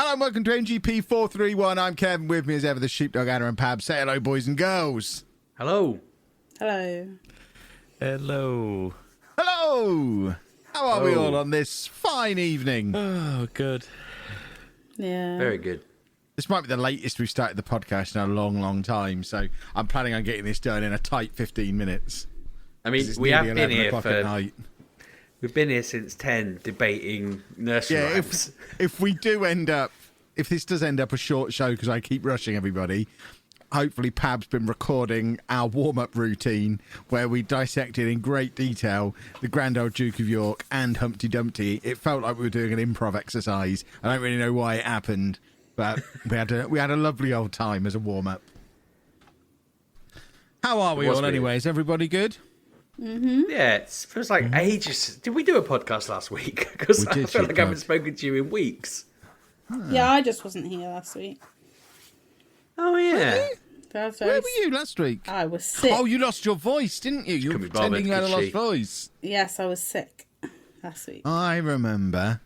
Hello and welcome to MGP431. I'm Kevin. With me as ever, the Sheepdog, Anna and Pab. Say hello, boys and girls. Hello. Hello. Hello. Hello. How are we all on this fine evening? Oh, good. Yeah. Very good. This might be the latest we've started the podcast in a long, long time, so I'm planning on getting this done in a tight 15 minutes. I mean, It's we have nearly been 11 here o'clock at for... night. We've been here since 10 debating nursery Yeah, rhymes. if we do end up, if this does end up a short show because I keep rushing everybody, hopefully Pab's been recording our warm-up routine where we dissected in great detail the Grand Old Duke of York and Humpty Dumpty. It felt like we were doing an improv exercise. I don't really know why it happened, but we had a lovely old time as a warm-up. How are we all anyway? Is everybody good? Mm-hmm. Yeah, it feels like ages. Did we do a podcast last week? Because I feel like I haven't spoken to you in weeks. Yeah, I just wasn't here last week. Oh, yeah. Where were you last week? I was sick. Oh, you lost your voice, didn't you? You were pretending you had a lost voice. Yes, I was sick last week. I remember.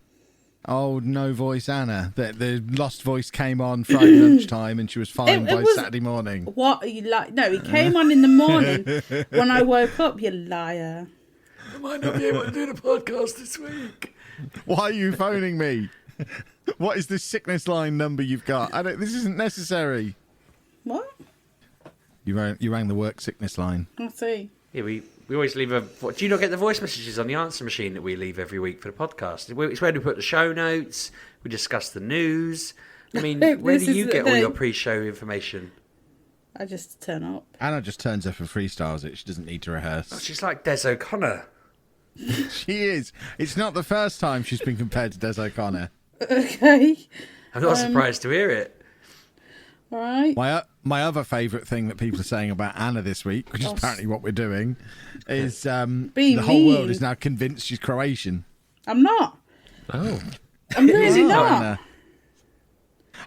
Old no voice Anna. The lost voice came on Friday lunchtime and she was fine by Saturday morning. What are you like? No, he came on in the morning when I woke up. You liar! I might not be able to do the podcast this week. Why are you phoning me? What is this sickness line number you've got? This isn't necessary. What? You rang the work sickness line. I see. Yeah, we always leave a... Do you not get the voice messages on the answer machine that we leave every week for the podcast? It's where we put the show notes, we discuss the news. I mean, where do you get all your pre-show information? I just turn up. Anna just turns up and freestyles it. She doesn't need to rehearse. Oh, she's like Des O'Connor. She is. It's not the first time she's been compared to Des O'Connor. Okay. I'm not surprised to hear it. All right. My other favourite thing that people are saying about Anna this week, which is apparently what we're doing, is the whole world is now convinced she's Croatian. I'm not. Oh. I'm really not. Anna.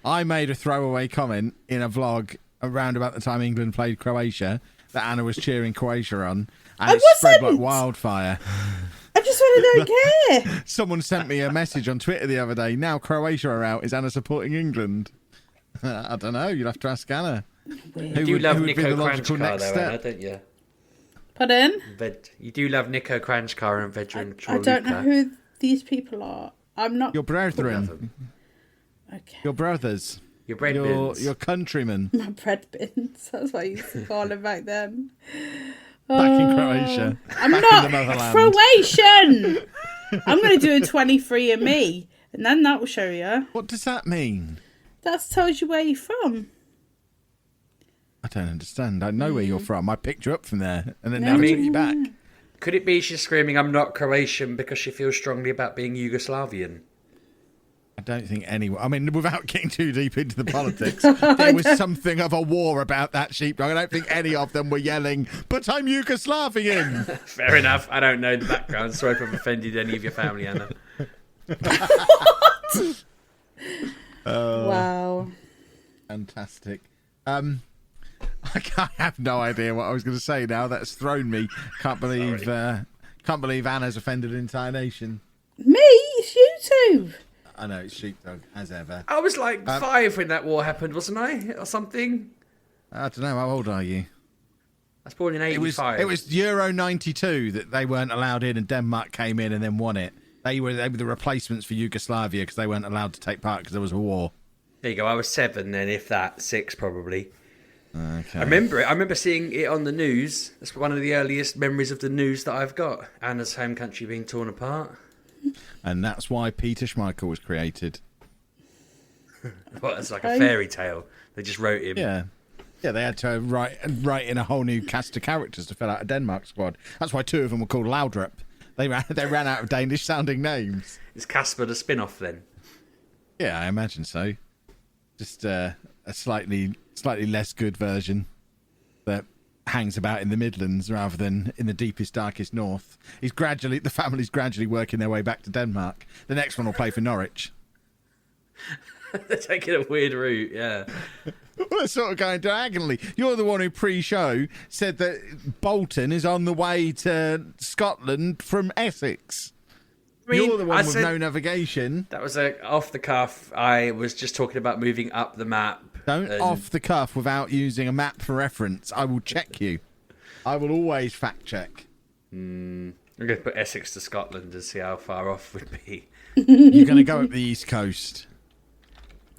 I made a throwaway comment in a vlog around about the time England played Croatia that Anna was cheering Croatia on, and it spread like wildfire. I just really don't care. Someone sent me a message on Twitter the other day. Now Croatia are out. Is Anna supporting England? I don't know. You'll have to ask Anna. You do love Nico Kranjcar, though, Anna, don't you? Pardon? You do love Nico Kranjcar and Vedran Čorluka. I don't know who these people are. I'm not... Your brethren. Okay. Your brothers. Your bread bins. Your countrymen. My bread bins. That's what I used to call them back then. Back in Croatia. I'm back not in the motherland. Croatian. I'm going to do a 23andMe, and then that will show you. What does that mean? That tells you where you're from. I don't understand. I know where you're from. I picked you up from there and then No, never I took mean- you back. Could it be she's screaming, I'm not Croatian, because she feels strongly about being Yugoslavian? I don't think anyone... I mean, without getting too deep into the politics, there was something of a war about that sheepdog. I don't think any of them were yelling, but I'm Yugoslavian! Fair enough. I don't know the background. Sorry if I've offended any of your family, Anna. Wow. Fantastic. I have no idea what I was going to say now. That's thrown me. Can't believe Anna's offended an entire nation. Me? It's you two. I know, it's sheepdog, as ever. I was like 5 when that war happened, wasn't I? Or something? I don't know, how old are you? I was born in 85. It was Euro 92 that they weren't allowed in and Denmark came in and then won it. They were the replacements for Yugoslavia because they weren't allowed to take part because there was a war. There you go. I was 7 then, if that. 6 probably. Okay. I remember it. I remember seeing it on the news. That's one of the earliest memories of the news that I've got. Anna's home country being torn apart. And that's why Peter Schmeichel was created. Well, it's like a fairy tale. They just wrote him. Yeah. Yeah, they had to write in a whole new cast of characters to fill out a Denmark squad. That's why 2 of them were called Laudrup. They ran out of Danish-sounding names. Is Casper the spin-off then? Yeah, I imagine so. Just a slightly less good version that hangs about in the Midlands rather than in the deepest, darkest north. The family's gradually working their way back to Denmark. The next one will play for Norwich. They're taking a weird route, yeah. Well, they're sort of going diagonally. You're the one who pre-show said that Bolton is on the way to Scotland from Essex. You're the one I with said- no navigation. That was off the cuff. I was just talking about moving up the map. Don't and- off the cuff without using a map for reference. I will check you. I will always fact check. I'm going to put Essex to Scotland and see how far off we'd be. You're going to go up the east coast.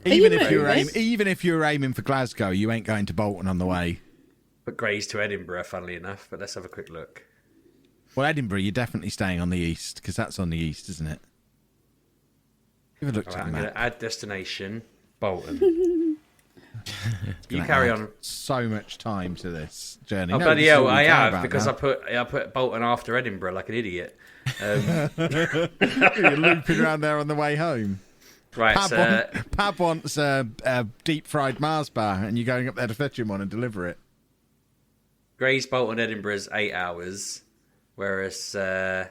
you Even moving? if you're aiming for Glasgow, you ain't going to Bolton on the way. But Grays to Edinburgh, funnily enough. But let's have a quick look. Well, Edinburgh, you're definitely staying on the east because that's on the east, isn't it? Give a look All at right, the I'm going map. to add destination Bolton. You Gonna carry add on. So much time to this journey. Oh, No, bloody this is all hell, we I care have about because now. I put Bolton after Edinburgh like an idiot. You're looping around there on the way home. Right, so Pab wants a deep fried Mars bar, and you're going up there to fetch him one and deliver it. Grays, Bolton, Edinburgh's 8 hours, whereas hang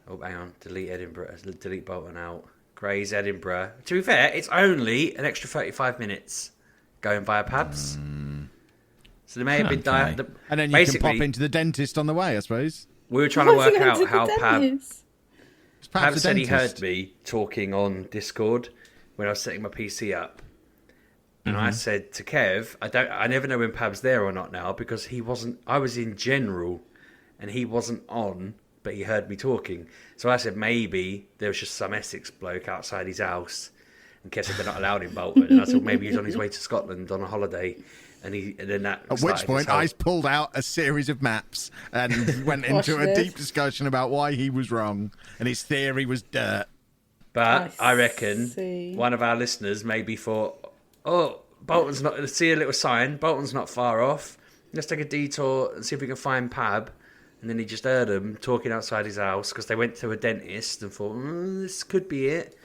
on, delete Edinburgh, delete Bolton out. Grays, Edinburgh. To be fair, it's only an extra 35 minutes going via Pabs. So there may have been Okay. And then you can pop into the dentist on the way, I suppose. We were trying to What's he work gonna out do for how Pab. dentist? Pab a said he dentist. heard me talking on Discord when I was setting my PC up. And I said to Kev, I never know when Pab's there or not now because he wasn't. I was in general, and he wasn't on, but he heard me talking. So I said maybe there was just some Essex bloke outside his house, and Kev said they're not allowed in Bolton. And I thought maybe he's on his way to Scotland on a holiday, and then that. At started which this point, whole- I pulled out a series of maps and went into a this. deep discussion about why he was wrong and his theory was dirt. But I I reckon see. one of our listeners maybe thought, oh, Bolton's not. Let's see a little sign. Bolton's not far off. Let's take a detour and see if we can find Pab. And then he just heard them talking outside his house because they went to a dentist and thought, this could be it.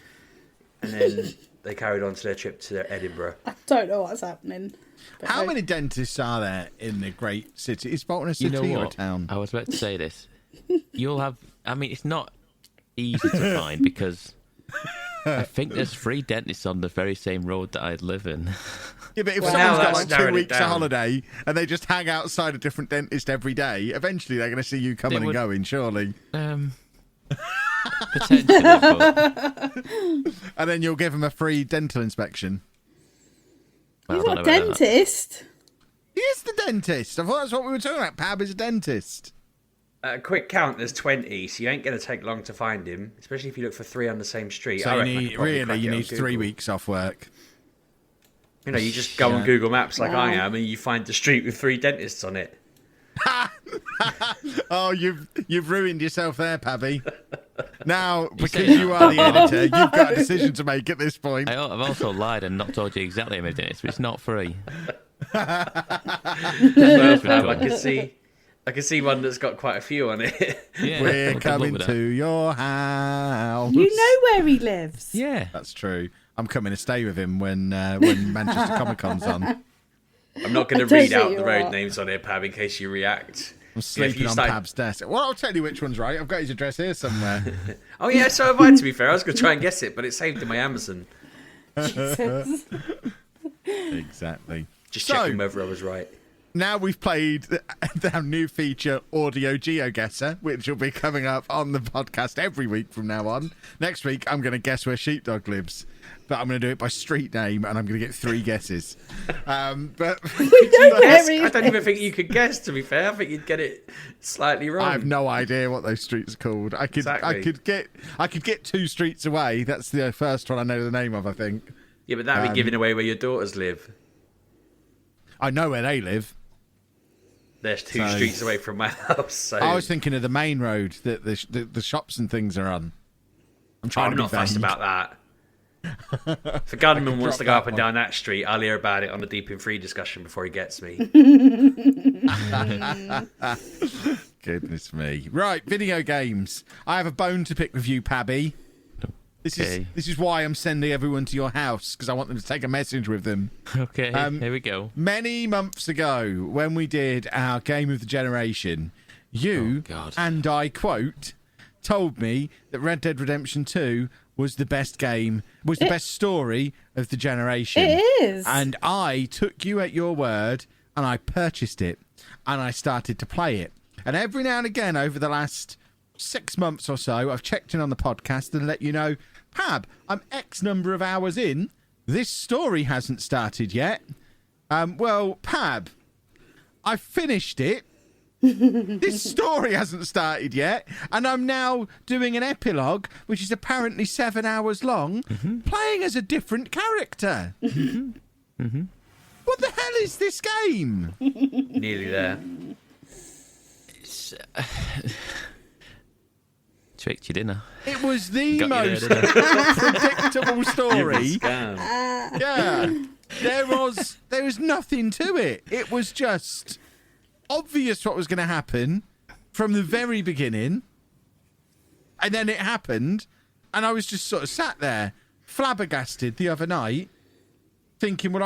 And then they carried on to their trip to Edinburgh. I don't know what's happening. but How no. many dentists are there in the great city? Is Bolton a You city know or a what? town? I was about to say this. You'll have. I mean, it's not easy to find because I think there's 3 dentists on the very same road that I live in. Yeah, but if Well, someone's now got that's like 2 narrowed it weeks of down. holiday and they just hang outside a different dentist every day, eventually they're going to see you coming and would- going, surely. Potentially, but And then you'll give them a free dental inspection. well, He's I not a don't know about that. dentist. He is the dentist. I thought that's what we were talking about. Pab is a dentist. A quick count, there's 20, so you ain't going to take long to find him, especially if you look for 3 on the same street. So I you reckon I need, could probably really, crack you it on need 3 Google. weeks off work. You know, you just go on Yeah. Google Maps like I Wow. am and you find the street with 3 dentists on it. Oh, you've ruined yourself there, Pabby. Now, because you are the editor, you've got a decision to make at this point. I've also lied and not told you exactly how many dentists, but it's not free. Well, I can see one that's got quite a few on it. Yeah, We're good coming luck with to that. your house. You know where he lives. Yeah. That's true. I'm coming to stay with him when Manchester Comic Con's on. I'm not going I to don't read think out you the road are. names on here, Pab, in case you react. I'm If sleeping you on start- Pab's desk. Well, I'll tell you which one's right. I've got his address here somewhere. Oh, yeah, so have I, to be fair. I was going to try and guess it, but it's saved in my Amazon. Jesus. Exactly. Just So- checking whether I was right. Now we've played our new feature, Audio GeoGuessr, which will be coming up on the podcast every week from now on. Next week, I'm going to guess where Sheepdog lives, but I'm going to do it by street name, and I'm going to get 3 guesses. But We don't know Guess? where he I don't lives. even think you could guess, to be fair. I think you'd get it slightly wrong. I have no idea what those streets are called. I Exactly. could get 2 streets away. That's the first one I know the name of, I think. Yeah, but that'd be giving away where your daughters live. I know where they live. There's 2 So- streets away from my house, so I was thinking of the main road that the shops and things are on. I'm trying I'm to be not fussed vague. about that. If a gunman wants to go drop up that and down that street, I'll hear about it on the Deep in Free discussion before he gets me. Goodness me. Right, video games. I have a bone to pick with you, Pabby. Okay. This is why I'm sending everyone to your house, because I want them to take a message with them. Okay, here we go. Many months ago, when we did our Game of the Generation, you, Oh, God. and I quote, told me that Red Dead Redemption 2 was the best game, was the best story of the generation. It is. And I took you at your word, and I purchased it, and I started to play it. And every now and again over the last 6 months or so, I've checked in on the podcast and let you know, Pab, I'm X number of hours in. This story hasn't started yet. Well, Pab, I finished it. This story hasn't started yet, and I'm now doing an epilogue, which is apparently 7 hours long, playing as a different character. What the hell is this game? Nearly there. It's, tricked you, didn't I? It was the Got you most there, didn't predictable story. Scam. Yeah, there was nothing to it. It was just obvious what was going to happen from the very beginning, and then it happened, and I was just sort of sat there flabbergasted the other night, thinking, well,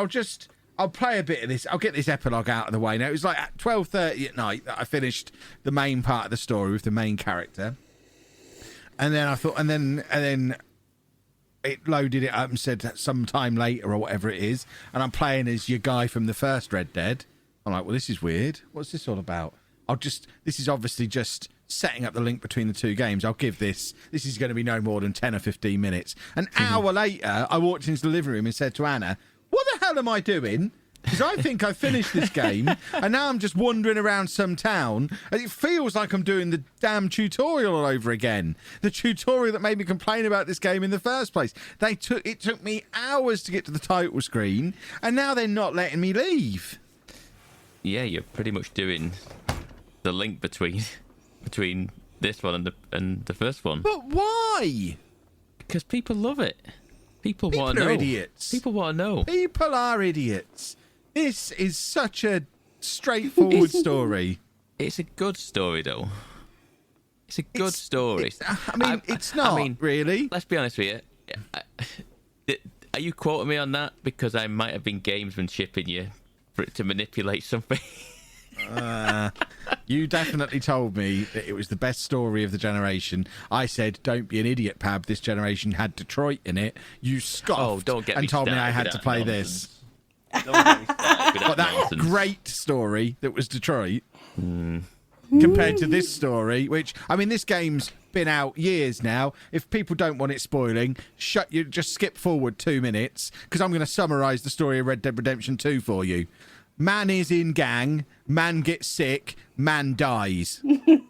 I'll play a bit of this. I'll get this epilogue out of the way. Now, it was like at 12:30 at night that I finished the main part of the story with the main character. And then I thought, and then it loaded it up and said sometime later or whatever it is. And I'm playing as your guy from the first Red Dead. I'm like, well, this is weird. What's this all about? This is obviously just setting up the link between the two games. I'll give this is going to be no more than 10 or 15 minutes. An hour later, I walked into the living room and said to Anna, what the hell am I doing? Because I think I finished this game, and now I'm just wandering around some town, and it feels like I'm doing the damn tutorial all over again. The tutorial that made me complain about this game in the first place. It took me hours to get to the title screen, and now they're not letting me leave. Yeah, you're pretty much doing the link between this one and the first one. But why? Because people love it. People want to know. People are idiots. People want to know. People are idiots. This is such a straightforward story. It's a good story, though. It's a good story. It's not really. Let's be honest with you. Are you quoting me on that? Because I might have been gamesmanshipping you for it to manipulate something. You definitely told me that it was the best story of the generation. I said, don't be an idiot, Pab. This generation had Detroit in it. You scoffed and told me I had to play this. But that great story that was Detroit compared to this story, which, I mean, this game's been out years now. If people don't want it spoiling, just skip forward 2 minutes, because I'm going to summarise the story of Red Dead Redemption 2 for you. Man is in gang, man gets sick, man dies.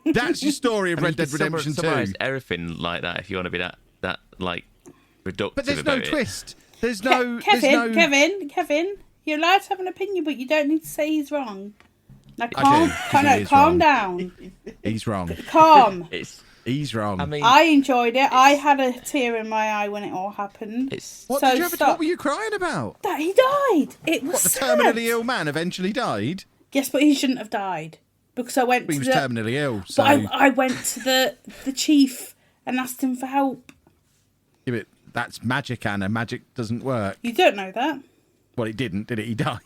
That's your story of Red Dead Redemption 2. Summarize everything like that if you want to be that like reductive. But there's no twist. There's Kevin, you're allowed to have an opinion, but you don't need to say he's wrong. Now calm down. He's wrong. Calm. He's wrong. I mean, I enjoyed it. I had a tear in my eye when it all happened. What were you crying about? That he died. It was the terminally ill man eventually died? Yes, but he shouldn't have died. Because I went he was terminally ill. So but I went to the chief and asked him for help. Yeah, but that's magic, Anna. Magic doesn't work. You don't know that. Well, it didn't, did it? He died.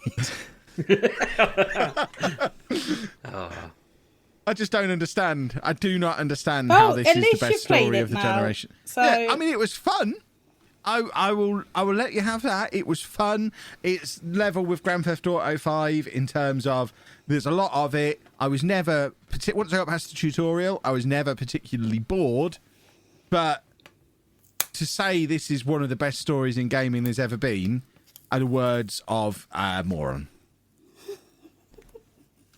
I just don't understand. I do not understand how this is the best story of the generation. So... Yeah, I mean, it was fun. I will let you have that. It was fun. It's level with Grand Theft Auto 5 in terms of there's a lot of it. I was never once I got past the tutorial, I was never particularly bored. But to say this is one of the best stories in gaming there's ever been are the words of a moron.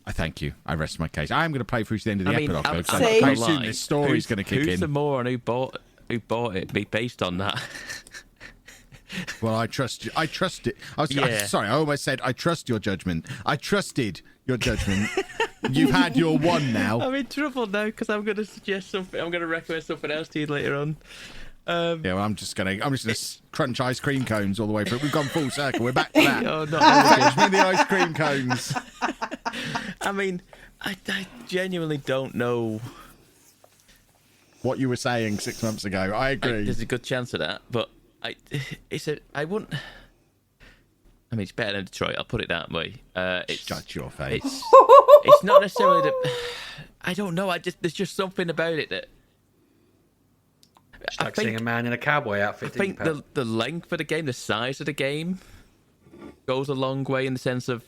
I thank you. I rest my case. I'm going to play through to the end of the epilogue, though, because I assume this story's going to kick in. Who's the moron who bought it be based on that? Well, I trust you. I trust it. Sorry, I almost said I trust your judgment. I trusted your judgment. You've had your one now. I'm in trouble now because I'm going to suggest something. I'm going to recommend something else to you later on. Well, I'm just gonna crunch ice cream cones all the way through. We've gone full circle. We're back to that. Oh, fetch me the ice cream cones. I mean, I genuinely don't know what you were saying 6 months ago. I agree. There's a good chance of that, but I wouldn't. I mean, it's better than Detroit. I'll put it that way. Shut your face. It's not necessarily that. I don't know. There's just something about it that. It's like seeing a man in a cowboy outfit. I think the length of the game, the size of the game, goes a long way in the sense of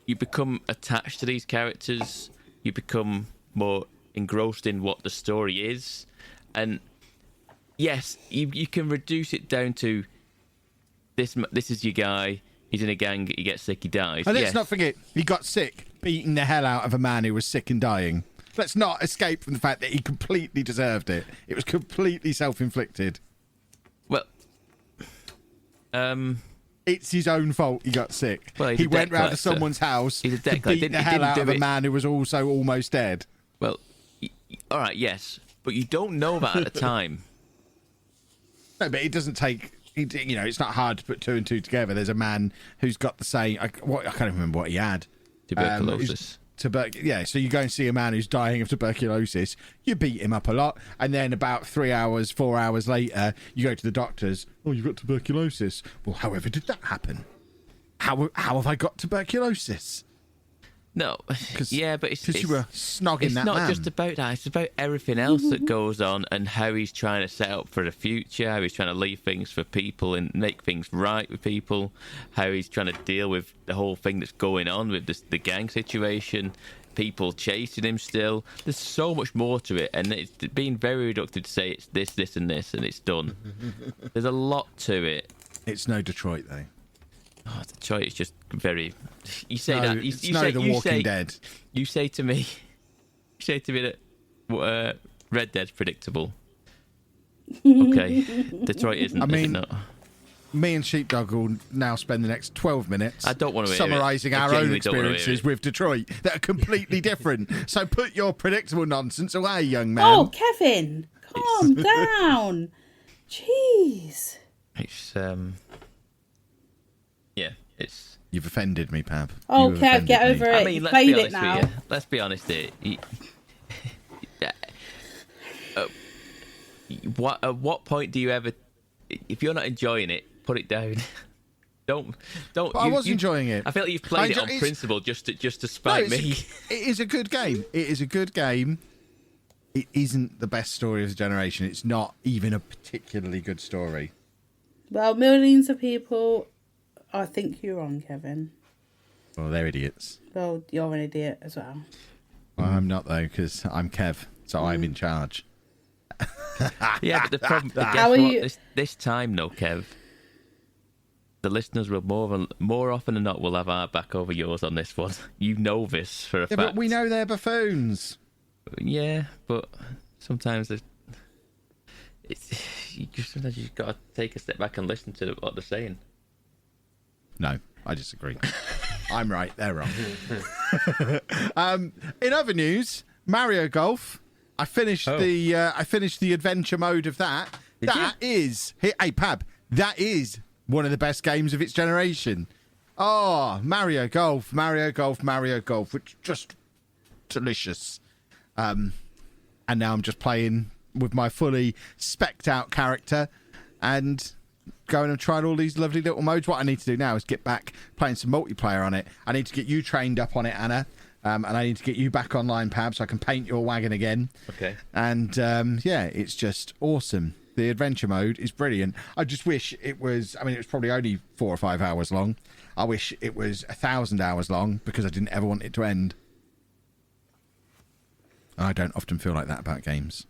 you become attached to these characters. You become more engrossed in what the story is. And yes, you can reduce it down to this is your guy, he's in a gang, he gets sick, he dies. And let's not forget, he got sick, beating the hell out of a man who was sick and dying. Let's not escape from the fact that he completely deserved it. It was completely self-inflicted. Well, it's his own fault he got sick. Well, he went round to someone's house to beat the hell out of a man who was also almost dead. Well, all right, yes, but you don't know that at the time. No, but it doesn't take... it's not hard to put two and two together. There's a man who's got the same... I can't even remember what he had. Tuberculosis. So you go and see a man who's dying of tuberculosis, you beat him up a lot, and then about 4 hours later, you go to the doctors. Oh, you've got tuberculosis. Well, however did that happen? How have I got tuberculosis? No, yeah, but it's you were snogging that man. It's not just about that. It's about everything else that goes on and how he's trying to set up for the future, how he's trying to leave things for people and make things right with people, how he's trying to deal with the whole thing that's going on with the gang situation, people chasing him still. There's so much more to it, and it's been very reductive to say it's this, and this, and it's done. There's a lot to it. It's no Detroit, though. Oh, Detroit is just very... You say no, that... It's The Walking Dead. You say to me that Red Dead's predictable. Okay, Detroit isn't. I mean, is it not? Me and Sheepdog will now spend the next 12 minutes I don't want to summarising our own experiences with Detroit that are completely different. So put your predictable nonsense away, young man. Oh, Kevin, calm down. Jeez. It's yeah, it's... You've offended me, Pab. Oh, Kev, get over it. I mean, let's be honest here. At what point do you ever... If you're not enjoying it, put it down. Don't. But I was enjoying it. I feel like you've played it on principle just to spite me. It is a good game. It is a good game. It isn't the best story of the generation. It's not even a particularly good story. Well, millions of people... I think you're wrong, Kevin. Well, they're idiots. Well, you're an idiot as well. Well, I'm not, though, because I'm Kev, so I'm in charge. Yeah, but the problem... Guess what? This time, no, Kev, the listeners will more often than not will have our back over yours on this one. You know this for a fact. But we know they're buffoons. Yeah, but sometimes sometimes you've got to take a step back and listen to what they're saying. No, I disagree. I'm right, they're wrong. In other news, Mario Golf. I finished the adventure mode of that. Hey Pab, that is one of the best games of its generation. Oh, Mario Golf, which is just delicious. And now I'm just playing with my fully specced out character and going and trying all these lovely little modes. What I need to do now is get back playing some multiplayer on it. I need to get you trained up on it, Anna. And I need to get you back online, Pab, so I can paint your wagon again. Okay. And, it's just awesome. The adventure mode is brilliant. I just wish it was... I mean, it was probably only 4 or 5 hours long. I wish it was 1,000 hours long because I didn't ever want it to end. I don't often feel like that about games.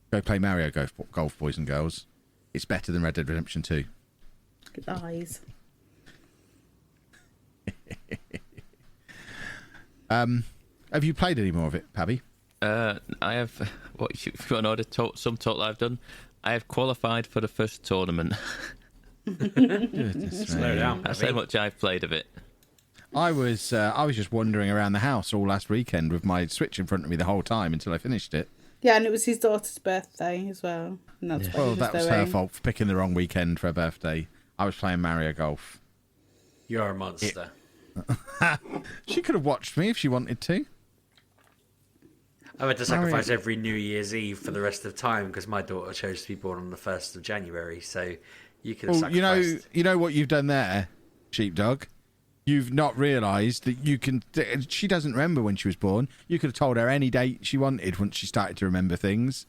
Go play Mario Golf, boys and girls. It's better than Red Dead Redemption 2. Good eyes. Have you played any more of it, Pabby? I have. What if you want to order some total I've done? I have qualified for the first tournament. Slow down. That's how much I've played of it. I was just wandering around the house all last weekend with my Switch in front of me the whole time until I finished it. Yeah, and it was his daughter's birthday as well. And that's what that was her fault for picking the wrong weekend for her birthday. I was playing Mario Golf. You're a monster. She could have watched me if she wanted to. I had to sacrifice every New Year's Eve for the rest of the time because my daughter chose to be born on the 1st of January. So you could have sacrificed. You know what you've done there, Sheepdog? You've not realised that you can... She doesn't remember when she was born. You could have told her any date she wanted once she started to remember things.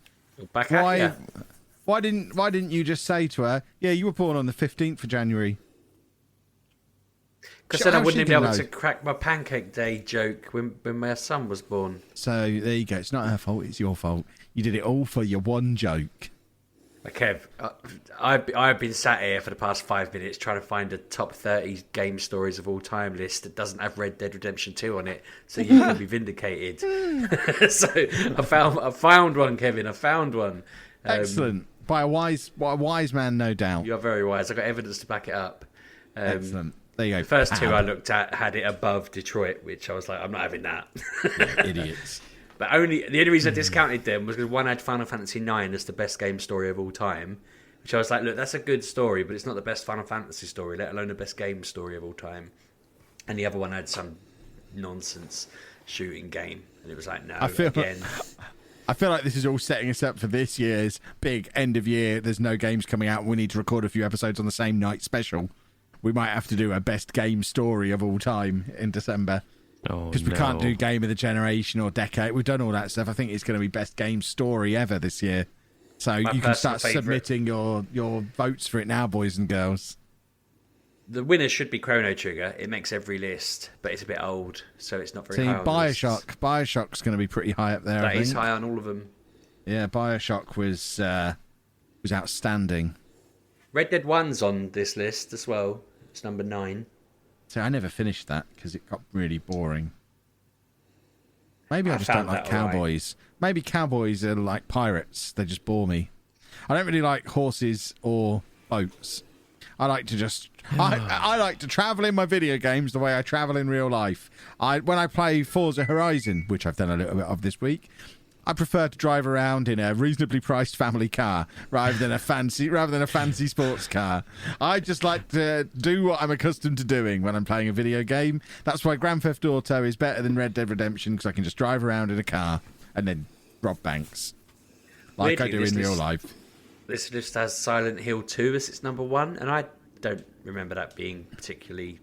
Back at you. Why didn't you just say to her, yeah, you were born on the 15th of January? Because then I wouldn't be able to crack my Pancake Day joke when my son was born. So there you go. It's not her fault. It's your fault. You did it all for your one joke. Kev, I've been sat here for the past 5 minutes trying to find a top 30 game stories of all time list that doesn't have Red Dead Redemption 2 on it, so you can be vindicated. So I found one, Kevin. I found one. Excellent. By a wise man, no doubt. You're very wise. I've got evidence to back it up. Excellent. There you go. The first two I looked at had it above Detroit, which I was like, I'm not having that. Idiots. But the only reason I discounted them was because one had Final Fantasy IX as the best game story of all time, which I was like, look, that's a good story, but it's not the best Final Fantasy story, let alone the best game story of all time. And the other one had some nonsense shooting game, and it was like, no, I feel like this is all setting us up for this year's big end of year. There's no games coming out, and we need to record a few episodes on the same night special. We might have to do a best game story of all time in December. Because we can't do game of the generation or decade. We've done all that stuff. I think it's going to be best game story ever this year. So you can start submitting your votes for it now, boys and girls. The winner should be Chrono Trigger. It makes every list, but it's a bit old, so it's not very high on Bioshock. Bioshock's going to be pretty high up there. That is high on all of them. Yeah, Bioshock was outstanding. Red Dead 1's on this list as well. It's number 9. So I never finished that because it got really boring. Maybe I just don't like cowboys. Right. Maybe cowboys are like pirates. They just bore me. I don't really like horses or boats. I like to just... I like to travel in my video games the way I travel in real life. When I play Forza Horizon, which I've done a little bit of this week, I prefer to drive around in a reasonably priced family car rather than a fancy sports car. I just like to do what I'm accustomed to doing when I'm playing a video game. That's why Grand Theft Auto is better than Red Dead Redemption, because I can just drive around in a car and then rob banks like I do in real life. This list has Silent Hill 2 as its number 1, and I don't remember that being particularly...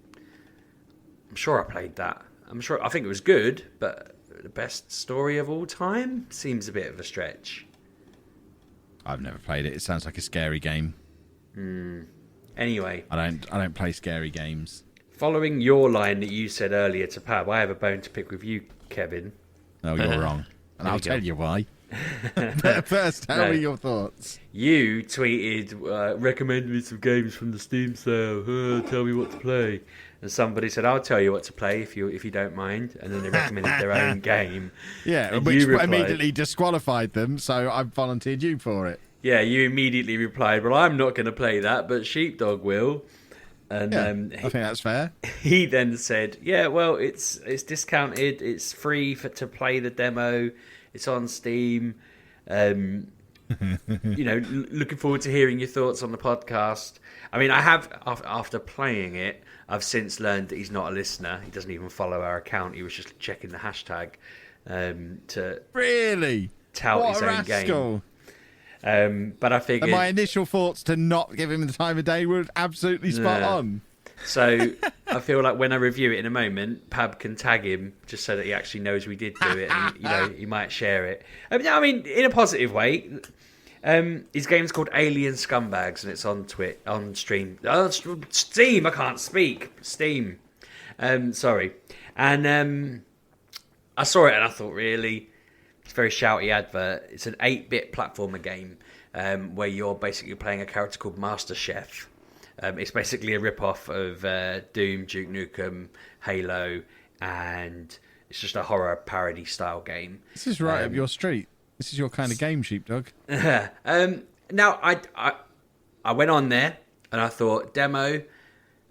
I'm sure I played that. I think it was good, but... The best story of all time seems a bit of a stretch. I've never played it. It sounds like a scary game. Anyway, I don't play scary games. Following your line that you said earlier to Pab, I have a bone to pick with you, Kevin. No, you're wrong, and I'll tell you why. But first, tell me your thoughts. You tweeted, recommend me some games from the Steam sale. Tell me what to play. And somebody said, I'll tell you what to play if you don't mind. And then they recommended their own game. Yeah, which immediately disqualified them, so I volunteered you for it. Yeah, you immediately replied, well, I'm not going to play that, but Sheepdog will. And I think that's fair. He then said, yeah, well, it's discounted. It's free to play the demo. It's on Steam. Looking forward to hearing your thoughts on the podcast. I mean, I have, after playing it, I've since learned that he's not a listener. He doesn't even follow our account. He was just checking the hashtag to really tout his own game. But I figured... And my initial thoughts to not give him the time of day were absolutely spot on. So I feel like when I review it in a moment, Pab can tag him just so that he actually knows we did do it, and he might share it. I mean, in a positive way. His game's called Alien Scumbags, and it's on Steam. I can't speak. Steam. Sorry. And I saw it and I thought, really, it's a very shouty advert. It's an 8-bit platformer game where you're basically playing a character called Master Chef. It's basically a rip-off of Doom, Duke Nukem, Halo, and it's just a horror parody style game. This is right up your street. This is your kind of game, Sheepdog. Now, I went on there and I thought, demo,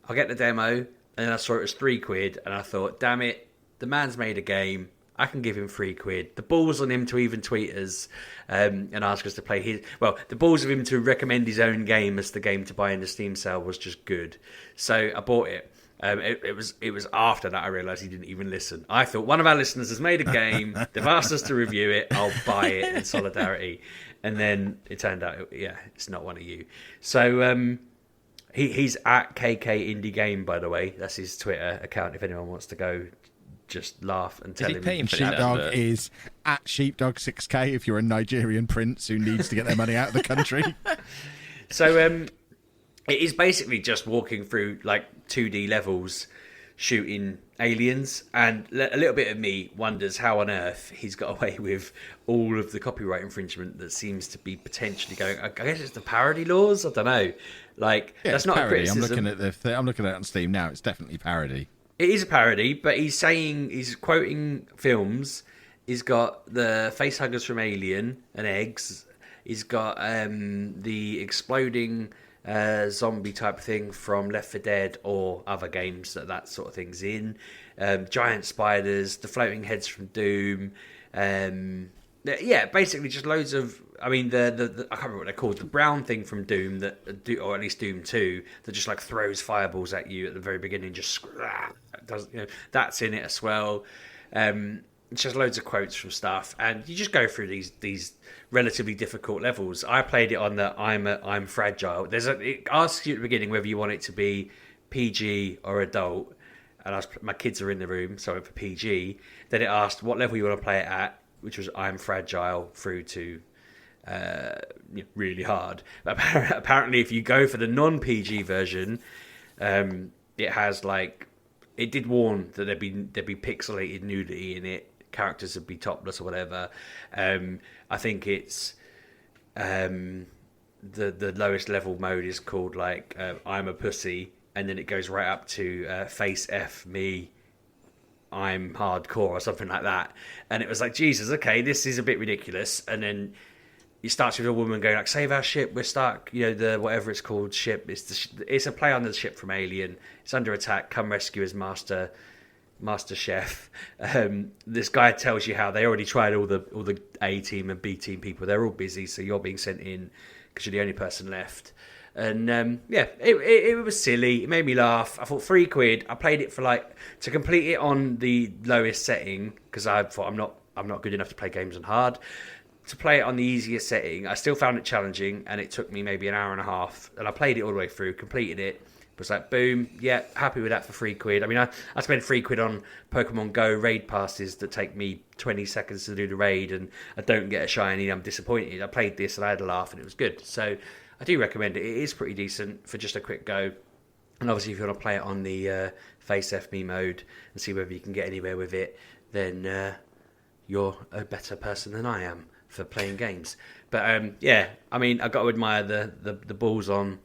I'll get the demo. And then I saw it was £3, and I thought, damn it, the man's made a game. I can give him £3. The balls on him to even tweet us and ask us to play his... Well, the balls of him to recommend his own game as the game to buy in the Steam sale was just good. So I bought it. It was after that I realised he didn't even listen. I thought, one of our listeners has made a game. They've asked us to review it. I'll buy it in solidarity. And then it turned out, it's not one of you. So he's at KK Indie Game, by the way. That's his Twitter account if anyone wants to go just laugh and tell him. Sheepdog is at Sheepdog6K if you're a Nigerian prince who needs to get their money out of the country. So it is basically just walking through like 2D levels. shooting aliens, and a little bit of me wonders how on earth he's got away with all of the copyright infringement that seems to be potentially going. I guess it's the parody laws. I don't know. Like, that's not parody. a criticism. I'm looking at it on Steam now. It's definitely parody. It is a parody, but he's quoting films. He's got the facehuggers from Alien and eggs. He's got the exploding zombie type thing from Left 4 Dead or other games that sort of thing's in. Giant spiders, the floating heads from Doom. Basically just loads of. I mean, the I can't remember what they're called. The brown thing from Doom or at least Doom 2, that just like throws fireballs at you at the very beginning. Just does, that's in it as well. It's just loads of quotes from stuff, and you just go through these relatively difficult levels. I played it on the I'm fragile. It asks you at the beginning whether you want it to be PG or adult, and my kids are in the room, so I went for PG. Then it asked what level you want to play it at, which was I'm fragile through to really hard. But apparently, if you go for the non-PG version, it has like. It did warn that there'd be pixelated nudity in it. Characters would be topless or whatever. I think it's the lowest level mode is called like I'm a pussy, and then it goes right up to face F me, I'm hardcore or something like that. And it was like, Jesus, okay, this is a bit ridiculous. And then it starts with a woman going like, save our ship, we're stuck. The whatever it's called ship. It's a play on the ship from Alien. It's under attack. Come rescue as Master Chef. This guy tells you how they already tried all the A team and B team people. They're all busy, so you're being sent in because you're the only person left. And it was silly. It made me laugh. I thought £3. I played it to complete it on the lowest setting because I thought I'm not good enough to play games on hard. To play it on the easiest setting, I still found it challenging, and it took me maybe an hour and a half. And I played it all the way through, completed it. It was like, boom, yeah, happy with that for £3. I mean, I spent £3 on Pokemon Go raid passes that take me 20 seconds to do the raid, and I don't get a shiny, I'm disappointed. I played this and I had a laugh, and it was good. So I do recommend it. It is pretty decent for just a quick go. And obviously, if you want to play it on the Face F Me mode and see whether you can get anywhere with it, then you're a better person than I am for playing games. But I mean, I got to admire the balls on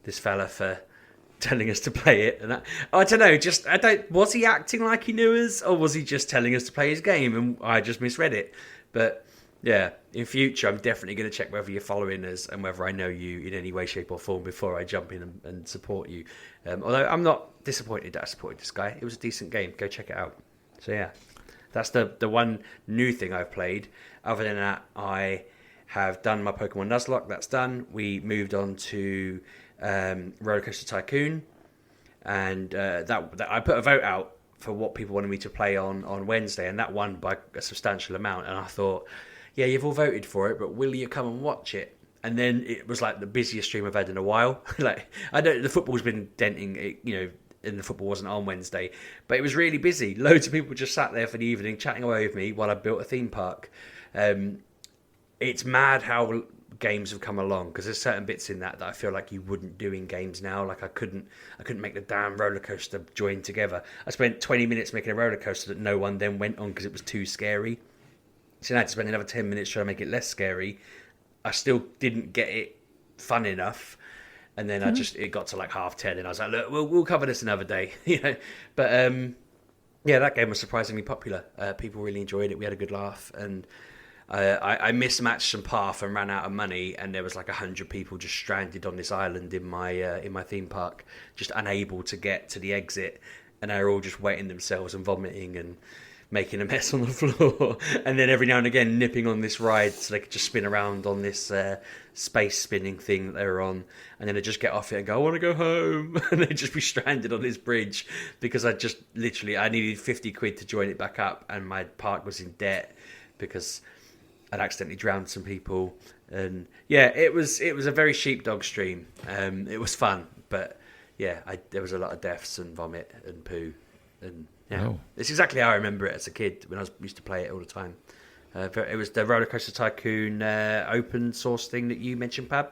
this fella for telling us to play it. And I don't know, was he acting like he knew us, or was he just telling us to play his game and I just misread it? But yeah, in future I'm definitely going to check whether you're following us and whether I know you in any way, shape or form before I jump in and support you. Although I'm not disappointed that I supported this guy. It was a decent game. Go check it out. So yeah, that's the one new thing I've played. Other than that, I have done my Pokemon Nuzlocke. That's done. We moved on to Roller Coaster Tycoon, and that I put a vote out for what people wanted me to play on Wednesday, and that won by a substantial amount. And I thought, yeah, you've all voted for it, but will you come and watch it? And then it was like the busiest stream I've had in a while. The football's been denting it, and the football wasn't on Wednesday, but it was really busy. Loads of people just sat there for the evening chatting away with me while I built a theme park. It's mad how games have come along, because there's certain bits in that I feel like you wouldn't do in games now. Like I couldn't make the damn roller coaster join together. I spent 20 minutes making a roller coaster that no one then went on because it was too scary. So I had to spend another 10 minutes trying to make it less scary. I still didn't get it fun enough. And then it got to like 10:30, and I was like, look, we'll cover this another day, But that game was surprisingly popular. People really enjoyed it. We had a good laugh, and I mismatched some path and ran out of money, and there was like 100 people just stranded on this island in my theme park, just unable to get to the exit, and they were all just wetting themselves and vomiting and making a mess on the floor, and then every now and again nipping on this ride so they could just spin around on this space spinning thing that they were on, and then they'd just get off it and go, I want to go home, and they'd just be stranded on this bridge because I needed £50 to join it back up, and my park was in debt because I'd accidentally drowned some people. And yeah, it was a very Sheepdog stream. It was fun, but yeah, there was a lot of deaths and vomit and poo, and yeah, It's exactly how I remember it as a kid when I used to play it all the time. It was the Roller Coaster Tycoon open source thing that you mentioned, Pab.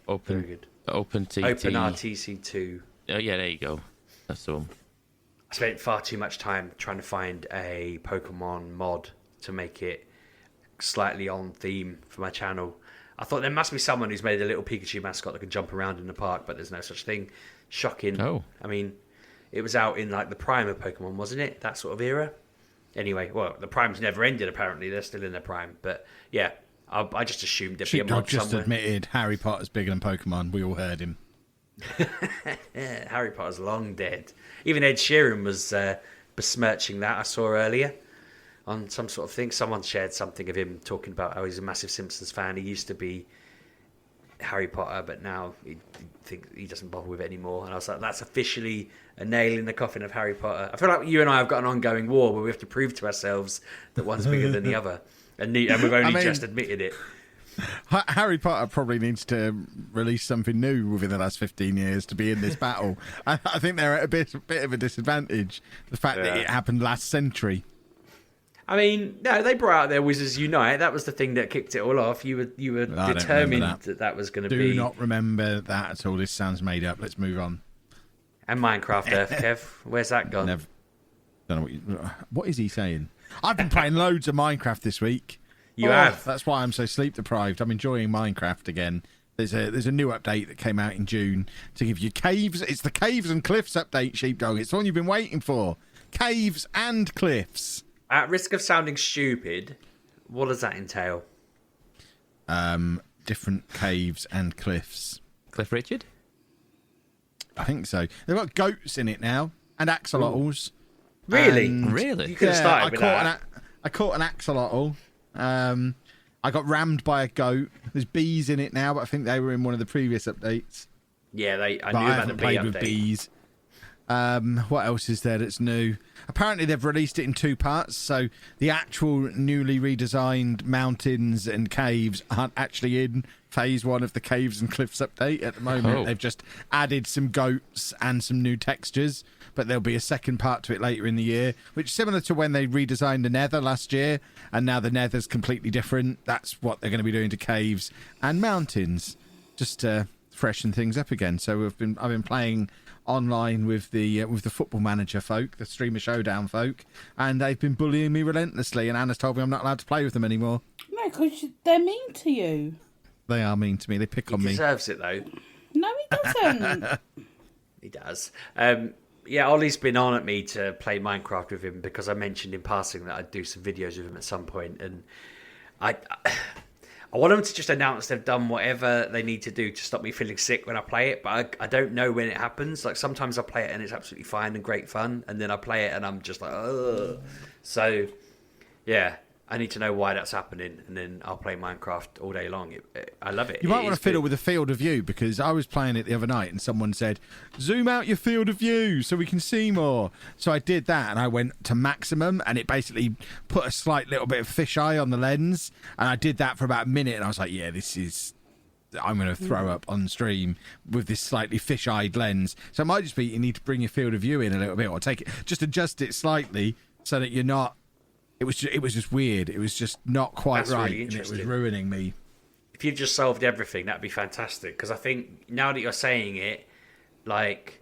Open. Very good. Open TT. Open RTC2. Oh yeah, there you go. That's the one. I spent far too much time trying to find a Pokemon mod to make it slightly on theme for my channel. I thought there must be someone who's made a little Pikachu mascot that can jump around in the park, but there's no such thing. Shocking. Oh. I mean, it was out in like the prime of Pokemon, wasn't it? That sort of era. Anyway, well, the prime's never ended, apparently. They're still in their prime. But yeah, I just assumed there'd be a mod just somewhere. admitted Harry Potter's bigger than Pokemon. We all heard him. Yeah, Harry Potter's long dead. Even Ed Sheeran was besmirching that, I saw earlier on some sort of thing. Someone shared something of him talking about how he's a massive Simpsons fan. He used to be Harry Potter, but now he doesn't bother with it anymore. And I was like, that's officially a nail in the coffin of Harry Potter. I feel like you and I have got an ongoing war where we have to prove to ourselves that one's bigger than the other. And we've only just admitted it. Harry Potter probably needs to release something new within the last 15 years to be in this battle. I think they're at a bit of a disadvantage. The fact that it happened last century. I mean, no, they brought out their Wizards Unite. That was the thing that kicked it all off. You were determined that was going to be. Do not remember that at all. This sounds made up. Let's move on. And Minecraft Earth, Kev. Where's that gone? Don't know what is he saying? I've been playing loads of Minecraft this week. You have. That's why I'm so sleep deprived. I'm enjoying Minecraft again. There's a new update that came out in June to give you caves. It's the Caves and Cliffs update, Sheepdog. It's the one you've been waiting for. Caves and cliffs. At risk of sounding stupid, what does that entail? Different caves and cliffs. Cliff Richard? I think so. They've got goats in it now and axolotls. Really? Really? You could have started with that. I caught an axolotl. I got rammed by a goat. There's bees in it now, but I think they were in one of the previous updates. Yeah, I knew I about the haven't bee played update. with bees. What else is there that's new? Apparently they've released it in 2 parts, so the actual newly redesigned mountains and caves aren't actually in phase 1 of the Caves and Cliffs update at the moment. Oh. They've just added some goats and some new textures, but there'll be a second part to it later in the year, which is similar to when they redesigned the Nether last year, and now the Nether's completely different. That's what they're going to be doing to caves and mountains, just to freshen things up again. So I've been playing online with the Football Manager folk, the Streamer Showdown folk, and they've been bullying me relentlessly, and Anna's told me I'm not allowed to play with them anymore. No, because they're mean to you. They are mean to me. They pick on He me. deserves it, though. No, he doesn't. He does. Yeah, Ollie's been on at me to play Minecraft with him because I mentioned in passing that I'd do some videos with him at some point, and I want them to just announce they've done whatever they need to do to stop me feeling sick when I play it, but I don't know when it happens. Like, sometimes I play it and it's absolutely fine and great fun, and then I play it and I'm just like, ugh. So, yeah, I need to know why that's happening, and then I'll play Minecraft all day long. I love it. You might want to fiddle with a field of view, because I was playing it the other night and someone said, zoom out your field of view so we can see more. So I did that and I went to maximum, and it basically put a slight little bit of fisheye on the lens, and I did that for about a minute, and I was like, yeah, I'm going to throw up on stream with this slightly fish-eyed lens. So it might just be you need to bring your field of view in a little bit, or just adjust it slightly so that you're not. It was just weird. It was just not quite That's right, really and it was interesting. ruining me. If you've just solved everything, that'd be fantastic. Because I think now that you're saying it, like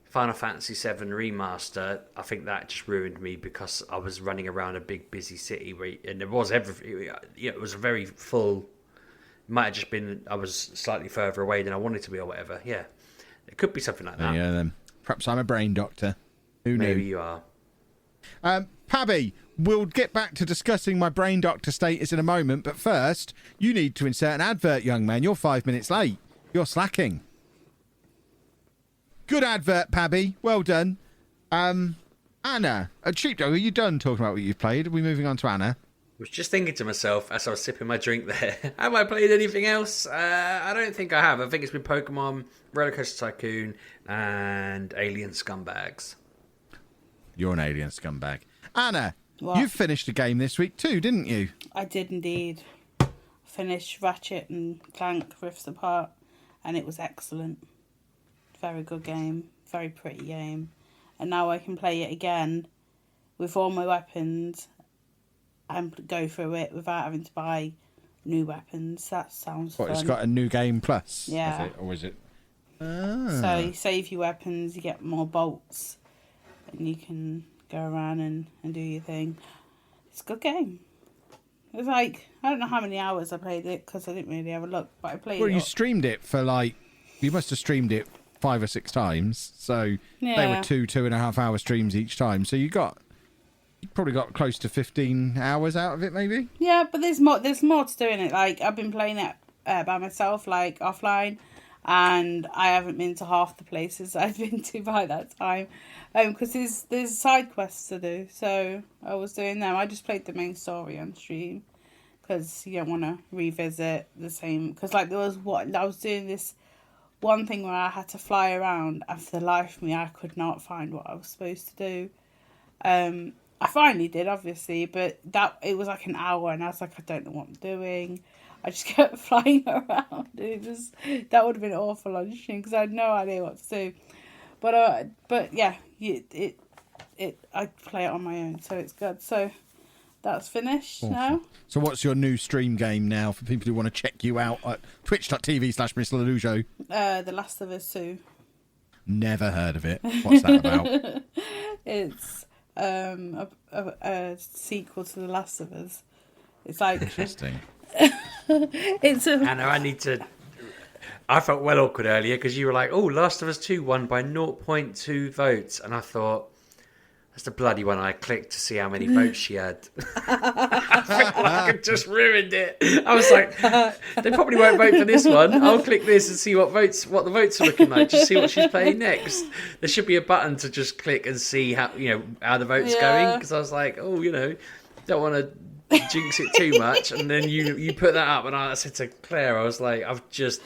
Final Fantasy VII Remaster, I think that just ruined me because I was running around a big, busy city and there was everything. It was a very full. It might have just been I was slightly further away than I wanted to be, or whatever. Yeah, it could be something like that. Yeah, then perhaps I'm a brain doctor. Who knew? Maybe you are. Pabby, we'll get back to discussing my brain doctor status in a moment, but first, you need to insert an advert, young man. You're 5 minutes late. You're slacking. Good advert, Pabby. Well done. Anna, Sheepdog, are you done talking about what you've played? Are we moving on to Anna? I was just thinking to myself as I was sipping my drink there, have I played anything else? I don't think I have. I think it's been Pokemon, Roller Coaster Tycoon, and Alien Scumbags. You're an alien scumbag. Anna, What? you finished a game this week too, didn't you? I did indeed. Finished Ratchet and Clank Rifts Apart, and it was excellent. Very good game. Very pretty game. And now I can play it again with all my weapons and go through it without having to buy new weapons. That sounds What, fun. it's got a new game plus? Yeah. Is it, or is it? So you save your weapons, you get more bolts, and you can go around and do your thing. It's a good game. It was like, I don't know how many hours I played it because I didn't really have a look, but I played it. Well, you streamed it for you must have streamed it 5 or 6 times. So they were 2.5 hour streams each time. So you probably got close to 15 hours out of it, maybe? Yeah, but there's more to doing it. Like, I've been playing it by myself, like offline, and I haven't been to half the places I've been to by that time. Because there's side quests to do, so I was doing them. I just played the main story on stream because you don't want to revisit the same. Because I was doing this one thing where I had to fly around, and for the life of me, I could not find what I was supposed to do. I finally did, obviously, but it was like an hour, and I was like, I don't know what I'm doing. I just kept flying around. That would have been awful on stream because I had no idea what to do. But yeah, I play it on my own, so it's good. So that's finished now. So what's your new stream game now for people who want to check you out at twitch.tv/MrLalujo? The Last of Us 2. Never heard of it. What's that about? It's a sequel to The Last of Us. It's like interesting. Anna, I felt well awkward earlier because you were like, "Oh, Last of Us 2 won by 0.2 votes," and I thought, "That's the bloody one." I clicked to see how many votes she had. I felt like I just ruined it. I was like, "They probably won't vote for this one. I'll click this and see what the votes are looking like. Just see what she's playing next." There should be a button to just click and see how the vote's going. Because I was like, "Oh, don't want to jinx it too much," and then you put that up, and I said to Claire, I was like, I've just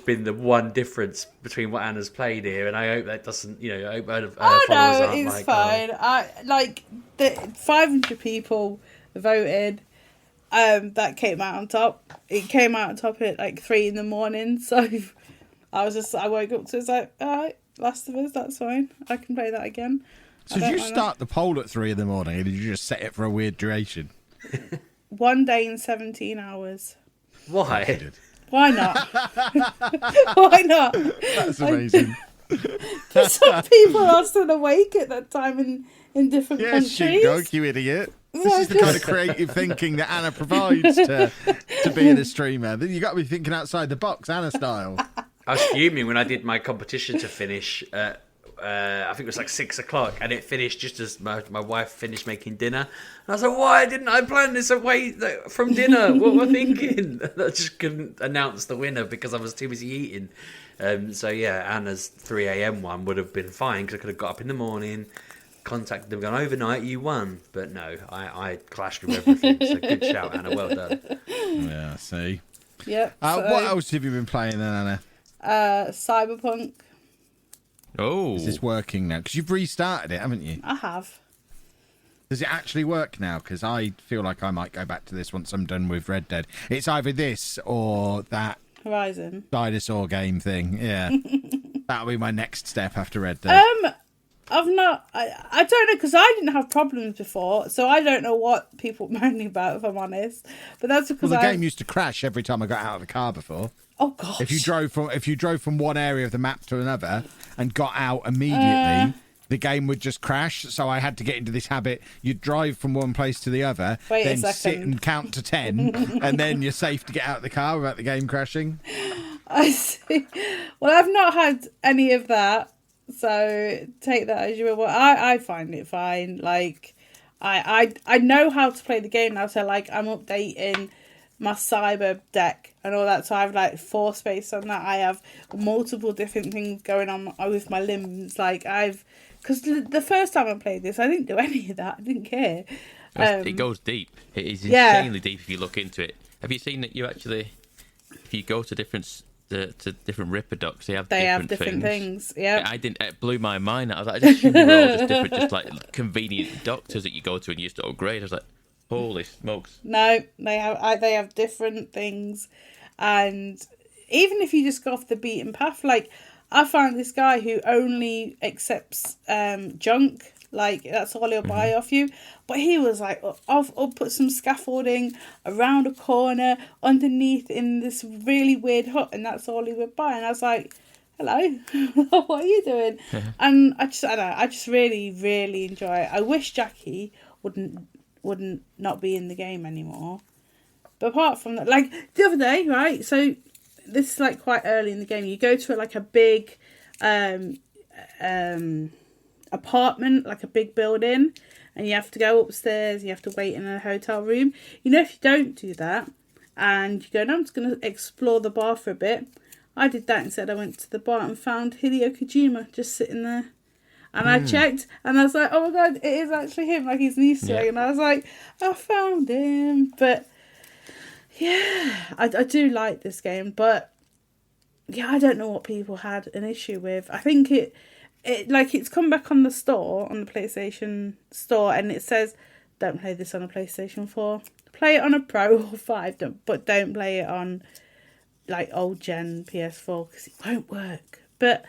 been the one difference between what Anna's played here, and I hope that doesn't, I hope her followers aren't it's like, fine. The 500 people voted. That came out on top. It came out on top at like 3 a.m. So I woke up to it's like, all right, Last of Us, that's fine. I can play that again. So did you start the poll at 3 a.m, or did you just set it for a weird duration? 1 day and 17 hours. Why? Why not? Why not? That's amazing. Some people are still awake at that time in different countries. Sheepdog, you idiot. This is the kind of creative thinking that Anna provides to being a streamer. You got to be thinking outside the box, Anna style. I was fuming when I did my competition to finish. I think it was like 6 o'clock, and it finished just as my wife finished making dinner. And I was like, why didn't I plan this away from dinner? What were I thinking? I just couldn't announce the winner because I was too busy eating. So yeah, Anna's 3 a.m. one would have been fine because I could have got up in the morning, contacted them, gone, overnight, you won. But no, I clashed with everything. So good shout, Anna. Well done. Yeah, see. Yep. What else have you been playing then, Anna? Cyberpunk. Oh. Is this working now? Because you've restarted it, haven't you? I have. Does it actually work now? Because I feel like I might go back to this once I'm done with Red Dead. It's either this or that Horizon dinosaur game thing. Yeah. That'll be my next step after Red Dead. I've not. I don't know, because I didn't have problems before, so I don't know what people moaning about, if I'm honest. But that's because the game used to crash every time I got out of the car before. Oh gosh! If you drove from one area of the map to another and got out immediately, the game would just crash. So I had to get into this habit. You'd drive from one place to the other, then sit and count to 10, and then you're safe to get out of the car without the game crashing. I see. Well, I've not had any of that, so take that as you will. I find it fine. Like, I know how to play the game now, so like I'm updating my cyber deck and all that, so I have like 4 space on that. I have multiple different things going on with my limbs. Like because the first time I played this, I didn't do any of that. I didn't care. It goes deep. It is insanely deep if you look into it. Have you seen that you actually, if you go to different Ripper docks, they have different things. Yeah, it blew my mind. I was like, I just assumed they were all just different, just like convenient doctors that you go to and you used to upgrade. I was like, holy smokes! No, they have different things, and even if you just go off the beaten path, like I found this guy who only accepts junk. Like that's all he'll buy off you. But he was like, I'll put some scaffolding around a corner underneath in this really weird hut, and that's all he would buy. And I was like, hello, what are you doing? And I just really, really enjoy it. I wish Jackie wouldn't not be in the game anymore. But apart from that, like the other day, right? So this is like quite early in the game. You go to like a big apartment, like a big building, and you have to go upstairs. You have to wait in a hotel room. You know, if you don't do that, and you go, no, I'm just going to explore the bar for a bit. I did that instead. I went to the bar and found Hideo Kojima just sitting there. And I checked, and I was like, oh my god, it is actually him. Like, he's an Easter egg. And I was like, I found him. But, yeah, I do like this game. But, yeah, I don't know what people had an issue with. I think it's come back on the store, on the PlayStation Store, and it says, don't play this on a PlayStation 4. Play it on a Pro or 5, but don't play it on like old gen PS4 because it won't work. But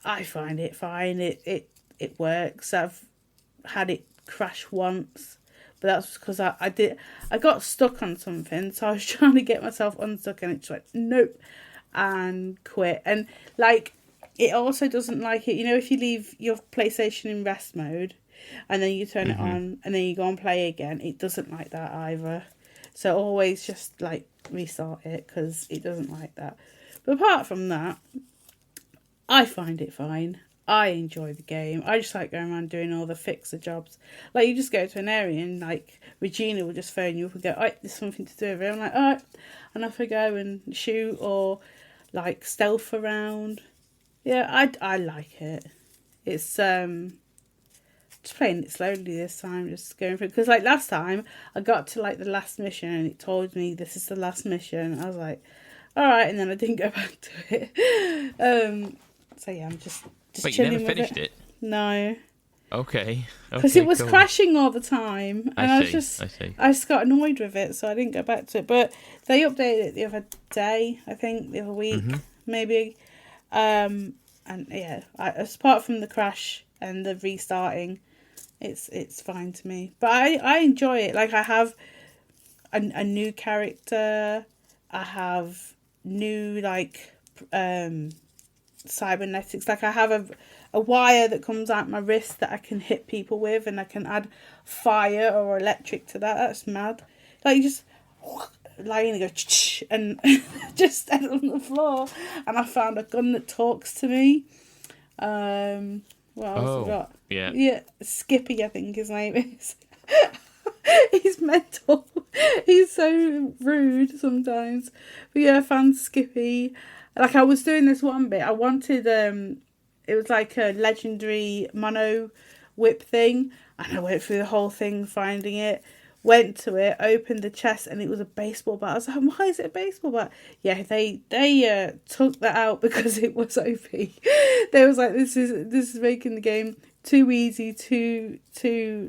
I find it fine. It works. I've had it crash once, but that's because I got stuck on something, so I was trying to get myself unstuck, and it just went nope and quit. And like, it also doesn't like it. You know, if you leave your PlayStation in rest mode and then you turn it on and then you go and play again, it doesn't like that either. So always just like restart it because it doesn't like that. But apart from that, I find it fine. I enjoy the game. I just like going around doing all the fixer jobs. Like, you just go to an area and like Regina will just phone you up and go, oh, there's something to do over here. I'm like, alright, and off I go and shoot or like stealth around. Yeah, I like it. It's just playing it slowly this time, just going through, because like last time I got to like the last mission and it told me this is the last mission. I was like, all right, and then I didn't go back to it. So yeah, I'm just Wait, chilling you never with finished it? No, Okay. because it was crashing all the time, and I see. just got annoyed with it, so I didn't go back to it. But they updated it the other day, I think, the other week, maybe. And yeah, apart from the crash and the restarting, it's fine to me. But I enjoy it. Like, I have a new character. I have new like cybernetics. Like, I have a wire that comes out my wrist that I can hit people with, and I can add fire or electric to that. That's mad. Like, you just lying and go and just stand on the floor. And I found a gun that talks to me. What else have I got? Yeah, Skippy, I think his name is. He's mental. He's so rude sometimes. But yeah, I found Skippy. Like, I was doing this one bit. I wanted it was like a legendary mono whip thing, and I went through the whole thing finding it. Went to it, opened the chest, and it was a baseball bat. I was like, why is it a baseball bat? Yeah, they took that out because it was OP. They was like, this is making the game too easy, too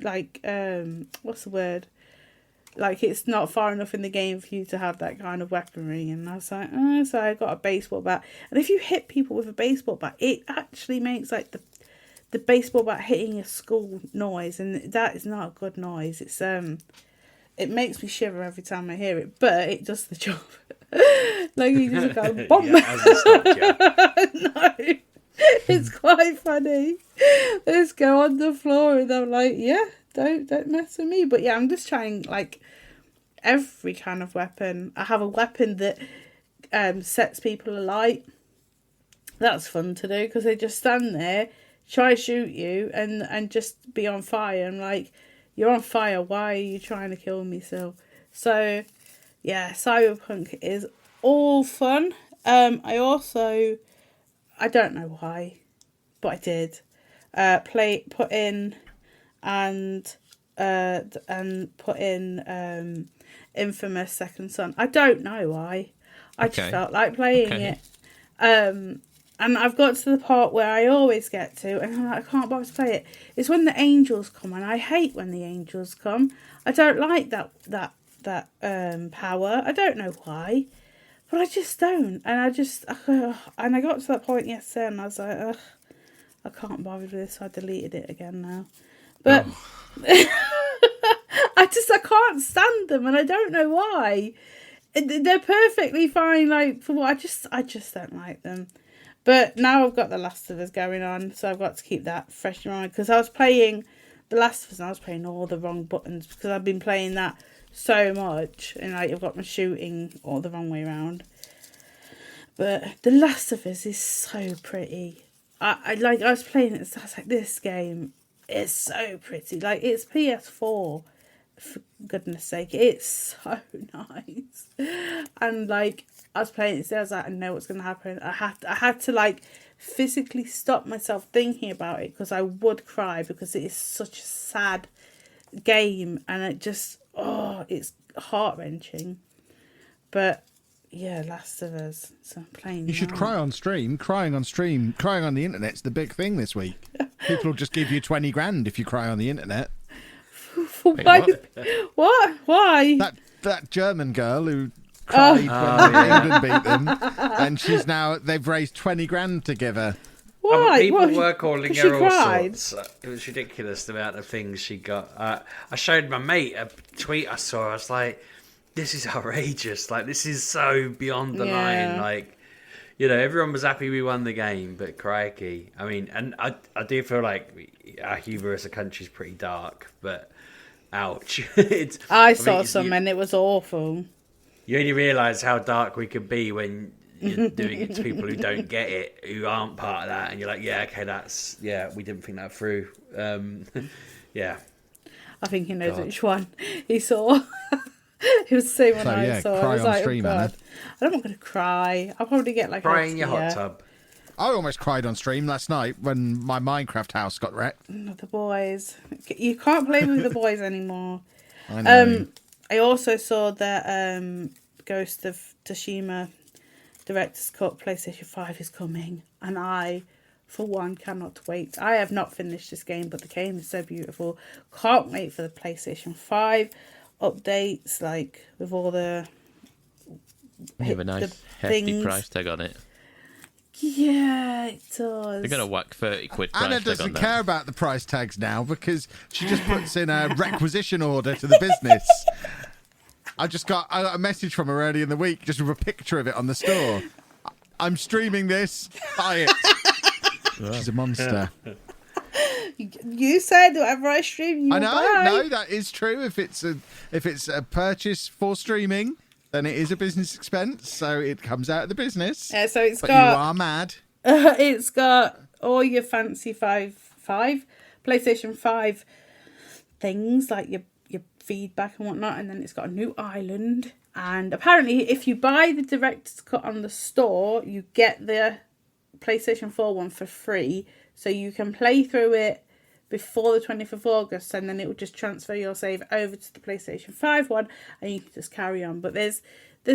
like what's the word? Like, it's not far enough in the game for you to have that kind of weaponry. And I was like, so I got a baseball bat. And if you hit people with a baseball bat, it actually makes like the baseball bat hitting a skull noise, and that is not a good noise. It's it makes me shiver every time I hear it, but it does the job. Like, you just go bomb. No, it's quite funny. Let's go on the floor, and I'm like, yeah, don't mess with me. But yeah, I'm just trying like every kind of weapon. I have a weapon that sets people alight. That's fun to do because they just stand there, try to shoot you, and just be on fire. And like, you're on fire, why are you trying to kill me still? So yeah, Cyberpunk is all fun. I don't know why, but I did put in Infamous Second Son. I don't know why. I just felt like playing it. And I've got to the part where I always get to, and I'm like, I can't bother to play it. It's when the angels come, and I hate when the angels come. I don't like that power. I don't know why, but I just don't. And I got to that point yesterday, and I was like, ugh, I can't bother with this. So I deleted it again now. But I can't stand them, and I don't know why. They're perfectly fine. Like for what I just don't like them. But now I've got The Last of Us going on, so I've got to keep that fresh in mind. Because I was playing The Last of Us and I was playing all the wrong buttons because I've been playing that so much. And like I've got my shooting all the wrong way around. But The Last of Us is so pretty. I was playing it and I was like, this game is so pretty. Like it's PS4, for goodness sake. It's so nice. And like I was playing it today, I was like, I know what's going to happen. I had to like physically stop myself thinking about it because I would cry because it is such a sad game and it just, it's heart-wrenching. But yeah, Last of Us. So I'm playing. You should cry on stream. Crying on the internet's the big thing this week. People will just give you 20 grand if you cry on the internet. Why? What? Why? That German girl who cried when England beat them, and they've raised 20 grand to give her. Why? People were calling She her all cried? sorts. It was ridiculous the amount of things she got. I showed my mate a tweet I saw. I was like, this is outrageous. Like, this is so beyond the line. Like, you know, everyone was happy we won the game, but crikey. I mean, and I do feel like our humour as a country is pretty dark, but ouch. I saw some and it was awful. You only realise how dark we could be when you're doing it to people who don't get it, who aren't part of that, and you're like, yeah, okay, we didn't think that through. Yeah. I think he knows which one he saw. It was the same one I saw. I was like, stream, oh God. I'm not going to cry. I'll probably get like cry in your hot tub. I almost cried on stream last night when my Minecraft house got wrecked. The boys. You can't play with the boys anymore. I know. I also saw the Ghost of Tsushima Director's Cut PlayStation 5 is coming. And I, for one, cannot wait. I have not finished this game, but the game is so beautiful. Can't wait for the PlayStation 5 updates, like with all the... You have a nice hefty price tag on it. Yeah, it does. They're going to whack 30 quid price Anna tag doesn't on that. care about the price tags now because she just puts in a requisition order to the business. I got a message from her early in the week just with a picture of it on the store. I'm streaming this. Buy it. She's a monster. You said whatever I stream, you I know. buy. No, that is true. If it's a purchase for streaming, then it is a business expense, so it comes out of the business. Yeah, so but you are mad. It's got all your fancy PlayStation 5 things like your feedback and whatnot, and then it's got a new island. And apparently, if you buy the director's cut on the store, you get the PlayStation 4 one for free, so you can play through it before the 20th of August, and then it will just transfer your save over to the PlayStation 5 one, and you can just carry on. But there's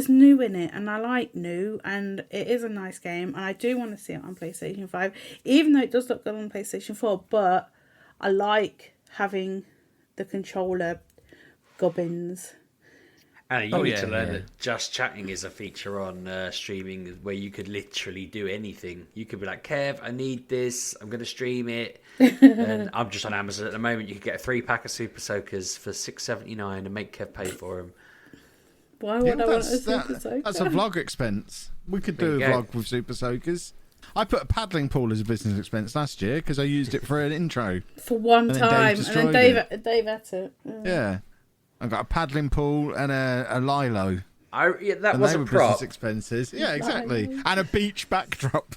new in it, and I like new, and it is a nice game, and I do want to see it on PlayStation 5, even though it does look good on PlayStation 4, but I like having the controller gubbins. And you need to learn that just chatting is a feature on streaming where you could literally do anything. You could be like, Kev, I need this. I'm going to stream it. And I'm just on Amazon at the moment. You could get a 3-pack of Super Soakers for $6.79 and make Kev pay for them. Why would I want a Super Soaker? That's a vlog expense. We could do a vlog with Super Soakers. I put a paddling pool as a business expense last year because I used it for an intro. For one time. And then Dave ate it. Yeah. I got a paddling pool and a lilo. That was a prop. Business expenses. Yeah, exactly. And a beach backdrop.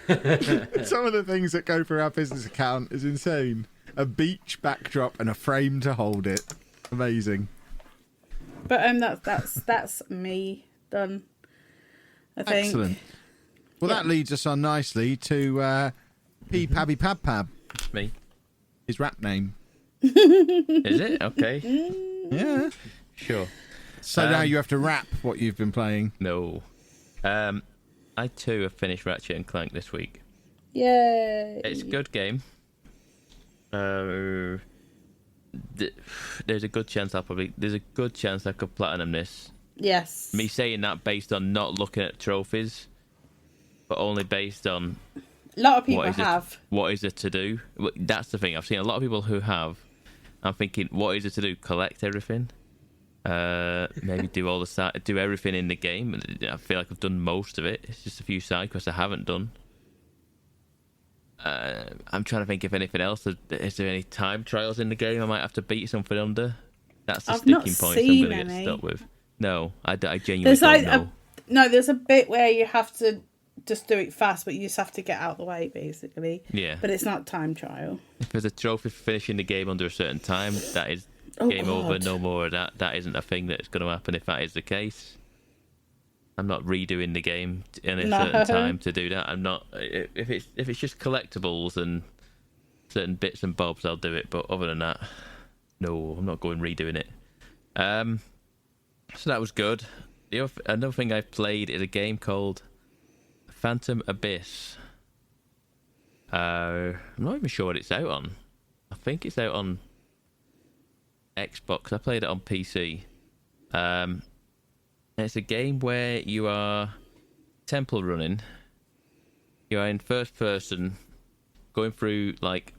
Some of the things that go through our business account is insane. A beach backdrop and a frame to hold it. Amazing. But that's me done, I think. Excellent. Well, that leads us on nicely to P Pabby Pab Pab. It's me. His rap name. Is it? Okay. Yeah. Sure. So now you have to rap what you've been playing. No. I too have finished Ratchet and Clank this week. Yay! It's a good game. There's a good chance I could platinum this. Yes. Me saying that based on not looking at trophies, but only based on a lot of people have. What is it to do? That's the thing. I've seen a lot of people who have. I'm thinking, what is it to do? Collect everything? Maybe do everything in the game. I feel like I've done most of it. It's just a few side quests I haven't done. I'm trying to think if anything else. Is there any time trials in the game I might have to beat something under? That's the sticking point I'm going to get stuck with. No, I genuinely don't know. No, there's a bit where you have to just do it fast, but you just have to get out of the way, basically. Yeah. But it's not time trial. If there's a trophy for finishing the game under a certain time, that is game over, no more of that. That isn't a thing that's going to happen if that is the case. I'm not redoing the game in a certain time to do that. I'm not. If it's just collectibles and certain bits and bobs, I'll do it. But other than that, no, I'm not going redoing it. So that was good. Another thing I've played is a game called Phantom Abyss. I'm not even sure what it's out on. I think it's out on Xbox. I played it on PC. It's a game where you are temple running. You are in first person, going through like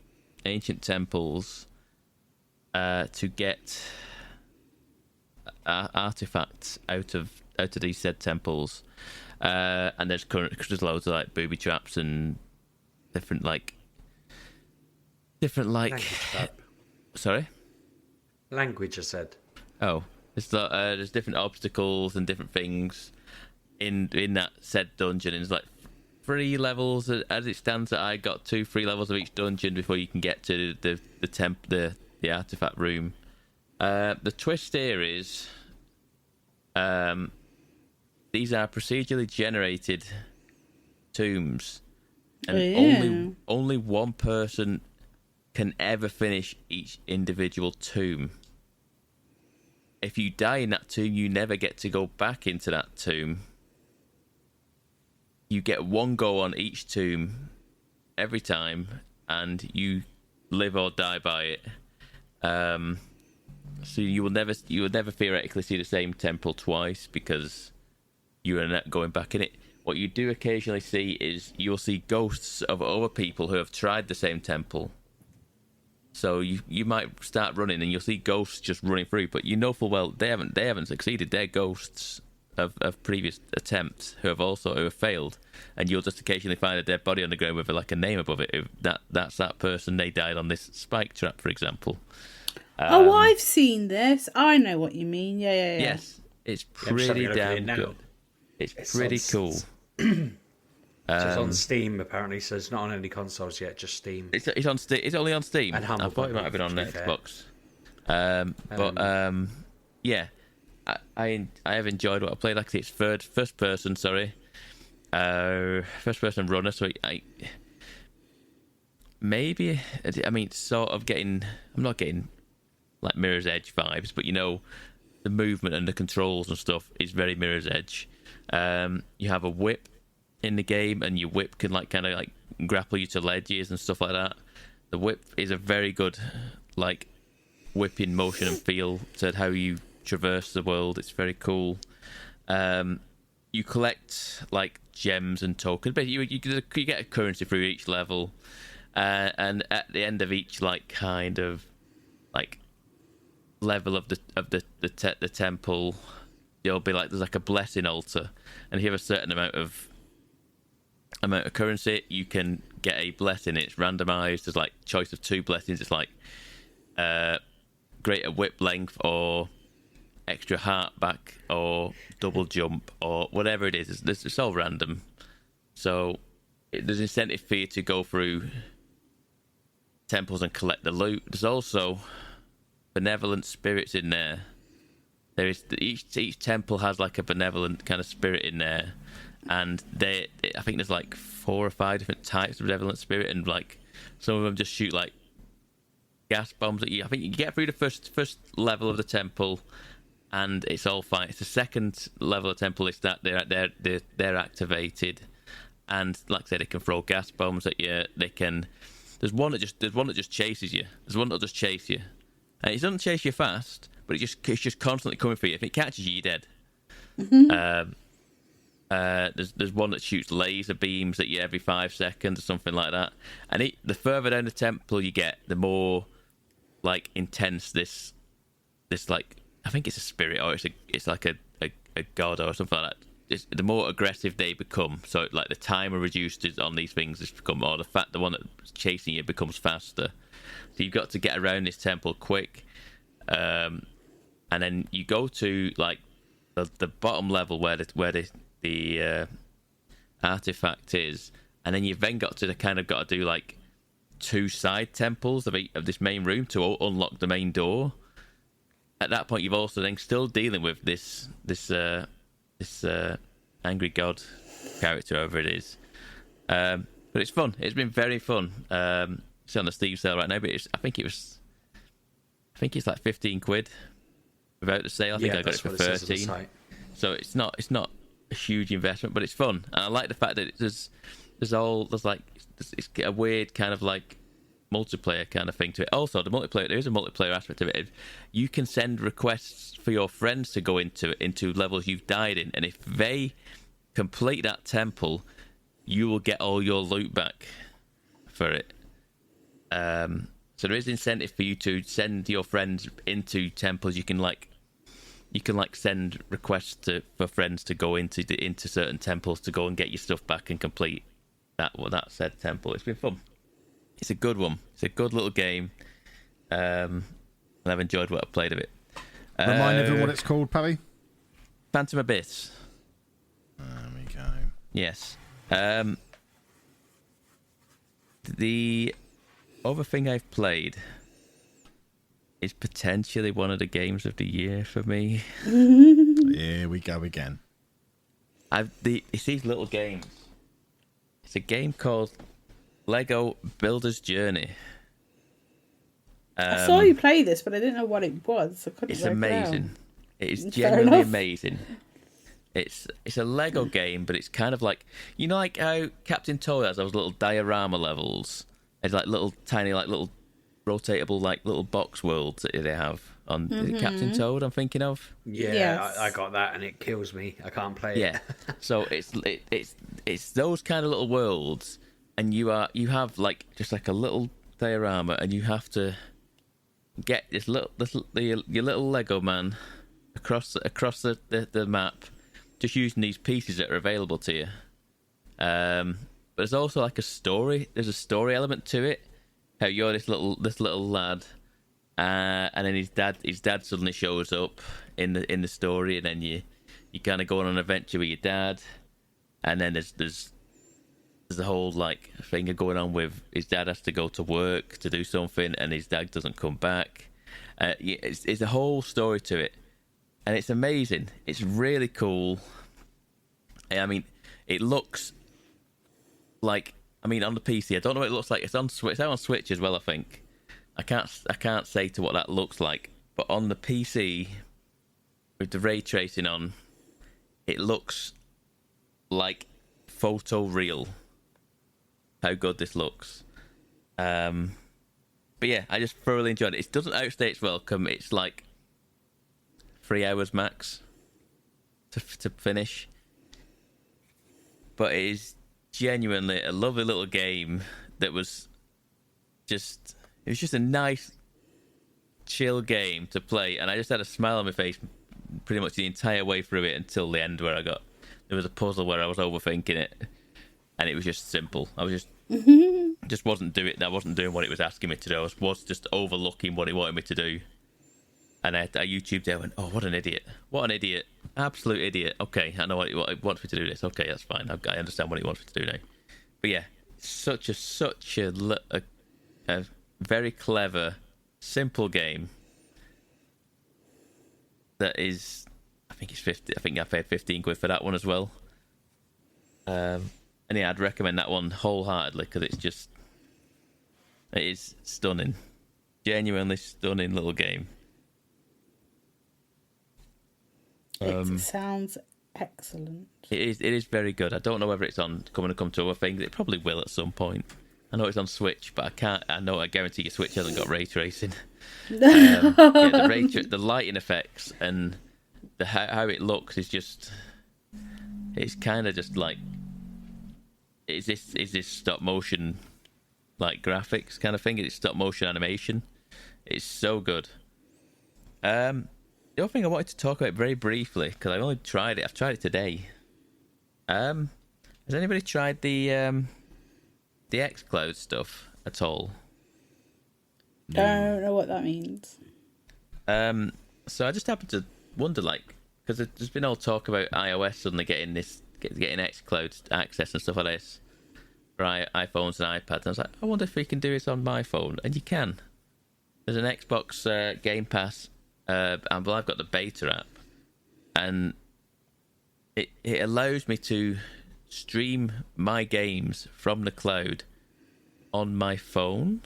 ancient temples to get artifacts out of these said temples. And there's loads of like booby traps and different sorry, language. I said. Oh, there's different obstacles and different things in that said dungeon. And it's like 3 levels as it stands. That I got 3 levels of each dungeon before you can get to the artifact room. The twist here is, these are procedurally generated tombs, and only one person can ever finish each individual tomb. If you die in that tomb, you never get to go back into that tomb. You get 1 go on each tomb every time, and you live or die by it. So you will never theoretically see the same temple twice because you are not going back in it. What you do occasionally see is you'll see ghosts of other people who have tried the same temple. So you might start running and you'll see ghosts just running through, but you know full well they haven't succeeded. They're ghosts of previous attempts who have failed, and you'll just occasionally find a dead body on the ground with like a name above it. That's that person. They died on this spike trap, for example. I've seen this. I know what you mean. Yeah. Yes, it's pretty damn good. It's pretty cool. So it's on Steam apparently, so it's not on any consoles yet, just Steam. It's on Steam. It's only on Steam. And I thought it might have been on Xbox. Yeah, I have enjoyed what I played. Like I say, it's first person. Sorry, first person runner. So sort of getting. I'm not getting like Mirror's Edge vibes, but the movement and the controls and stuff is very Mirror's Edge. You have a whip in the game, and your whip can kind of grapple you to ledges and stuff like that. The whip is a very good whipping motion and feel to how you traverse the world. It's very cool. You collect gems and tokens, but you get a currency through each level, and at the end of each level of the temple, there'll be there's a blessing altar, and if you have a certain amount of currency, you can get a blessing. It's randomized. There's choice of 2 blessings. It's greater whip length, or extra heart back, or double jump, or whatever it is. It's all random. So there's incentive for you to go through temples and collect the loot. There's also benevolent spirits in there. There is each temple has a benevolent kind of spirit in there, and I think there's 4 or 5 different types of benevolent spirit, and some of them just shoot gas bombs at you. I think you get through the first level of the temple, and it's all fine. It's the second level of the temple is that they're activated, and like I said, they can throw gas bombs at you. There's one that just chases you. There's one that'll just chase you, and it doesn't chase you fast, but it's just constantly coming for you. If it catches you, you're dead. Mm-hmm. There's one that shoots laser beams at you every 5 seconds or something like that. And the further down the temple you get, the more intense this I think it's a spirit, or it's like a god or something like that. The more aggressive they become, so like the timer reduces on these things has become, or the one that's chasing you becomes faster. So you've got to get around this temple quick, and then you go to like the bottom level where the artifact is, and then you've then got to do like 2 side temples of this main room to unlock the main door. At that point, you've also then still dealing with this angry god character, whoever it is. But it's fun. It's been very fun. It's on the Steam sale right now, but I think it's like 15 quid without the sale. I think I got it for 13. So it's not a huge investment, but it's fun. And I like the fact that there's a weird kind of like multiplayer kind of thing to it. Also, there is a multiplayer aspect of it. You can send requests for your friends to go into levels you've died in, and if they complete that temple, you will get all your loot back for it. So there is incentive for you to send your friends into temples. You can send requests for friends to go into certain temples to go and get your stuff back and complete that said temple. It's been fun. It's a good one. It's a good little game. And I've enjoyed what I've played of it. Remind everyone what it's called, Paddy. Phantom Abyss. There we go. Yes. The other thing I've played is potentially one of the games of the year for me. Here we go again. It's these little games. It's a game called Lego Builder's Journey. I saw you play this, but I didn't know what it was. I couldn't. It's amazing. It is genuinely amazing. It's a Lego game, but it's kind of like, you know, like how Captain Toad has those little diorama levels. It's like little tiny, like little rotatable, like little box worlds that they have on Captain Toad. I'm thinking of. Yeah, yes. I got that, and it kills me. I can't play it. Yeah. So it's those kind of little worlds. And you have like just like a little diorama, and you have to get your little Lego man across the map, just using these pieces that are available to you. But there's also like a story. There's a story element to it. How you're this little lad, and then his dad suddenly shows up in the story, and then you kind of go on an adventure with your dad, and then there's a whole like thing going on with his dad has to go to work to do something, and his dad doesn't come back. It's a whole story to it, and it's amazing. It's really cool. I mean, it looks like, on the PC, I don't know what it looks like. It's on Switch. It's out on Switch as well, I think. I can't say to what that looks like, but on the PC with the ray tracing on, it looks like photoreal. How good this looks. But yeah, I just thoroughly enjoyed it. It doesn't outstay its welcome. It's like 3 hours max to finish. But it is genuinely a lovely little game that was just a nice, chill game to play. And I just had a smile on my face pretty much the entire way through it until the end, where there was a puzzle where I was overthinking it. And it was just simple. I was just wasn't doing it. I wasn't doing what it was asking me to do. I was just overlooking what it wanted me to do. And I YouTubed it and went, oh, what an idiot. What an idiot. Absolute idiot. Okay, I know what it wants me to do this. Okay, that's fine. I understand what it wants me to do now. But yeah, such a very clever, simple game that is, I think it's 50. I think I paid 15 quid for that one as well. And yeah, I'd recommend that one wholeheartedly because it is stunning. Genuinely stunning little game. It sounds excellent. It is very good. I don't know whether it's come to other things. It probably will at some point. I know it's on Switch, but I guarantee your Switch hasn't got ray tracing. The lighting effects and how it looks is just, it's kind of just like, is this stop motion like graphics kind of thing? It's stop motion animation. It's so good. The other thing I wanted to talk about very briefly, because I only tried it. I've tried it today. Has anybody tried the xCloud stuff at all? Don't know what that means. So I just happened to wonder, like, because there's been all talk about iOS suddenly getting xCloud access and stuff like this for iPhones and iPads. And I was like, I wonder if we can do this on my phone, and you can. There's an Xbox Game Pass, and well, I've got the beta app, and it allows me to stream my games from the cloud on my phone.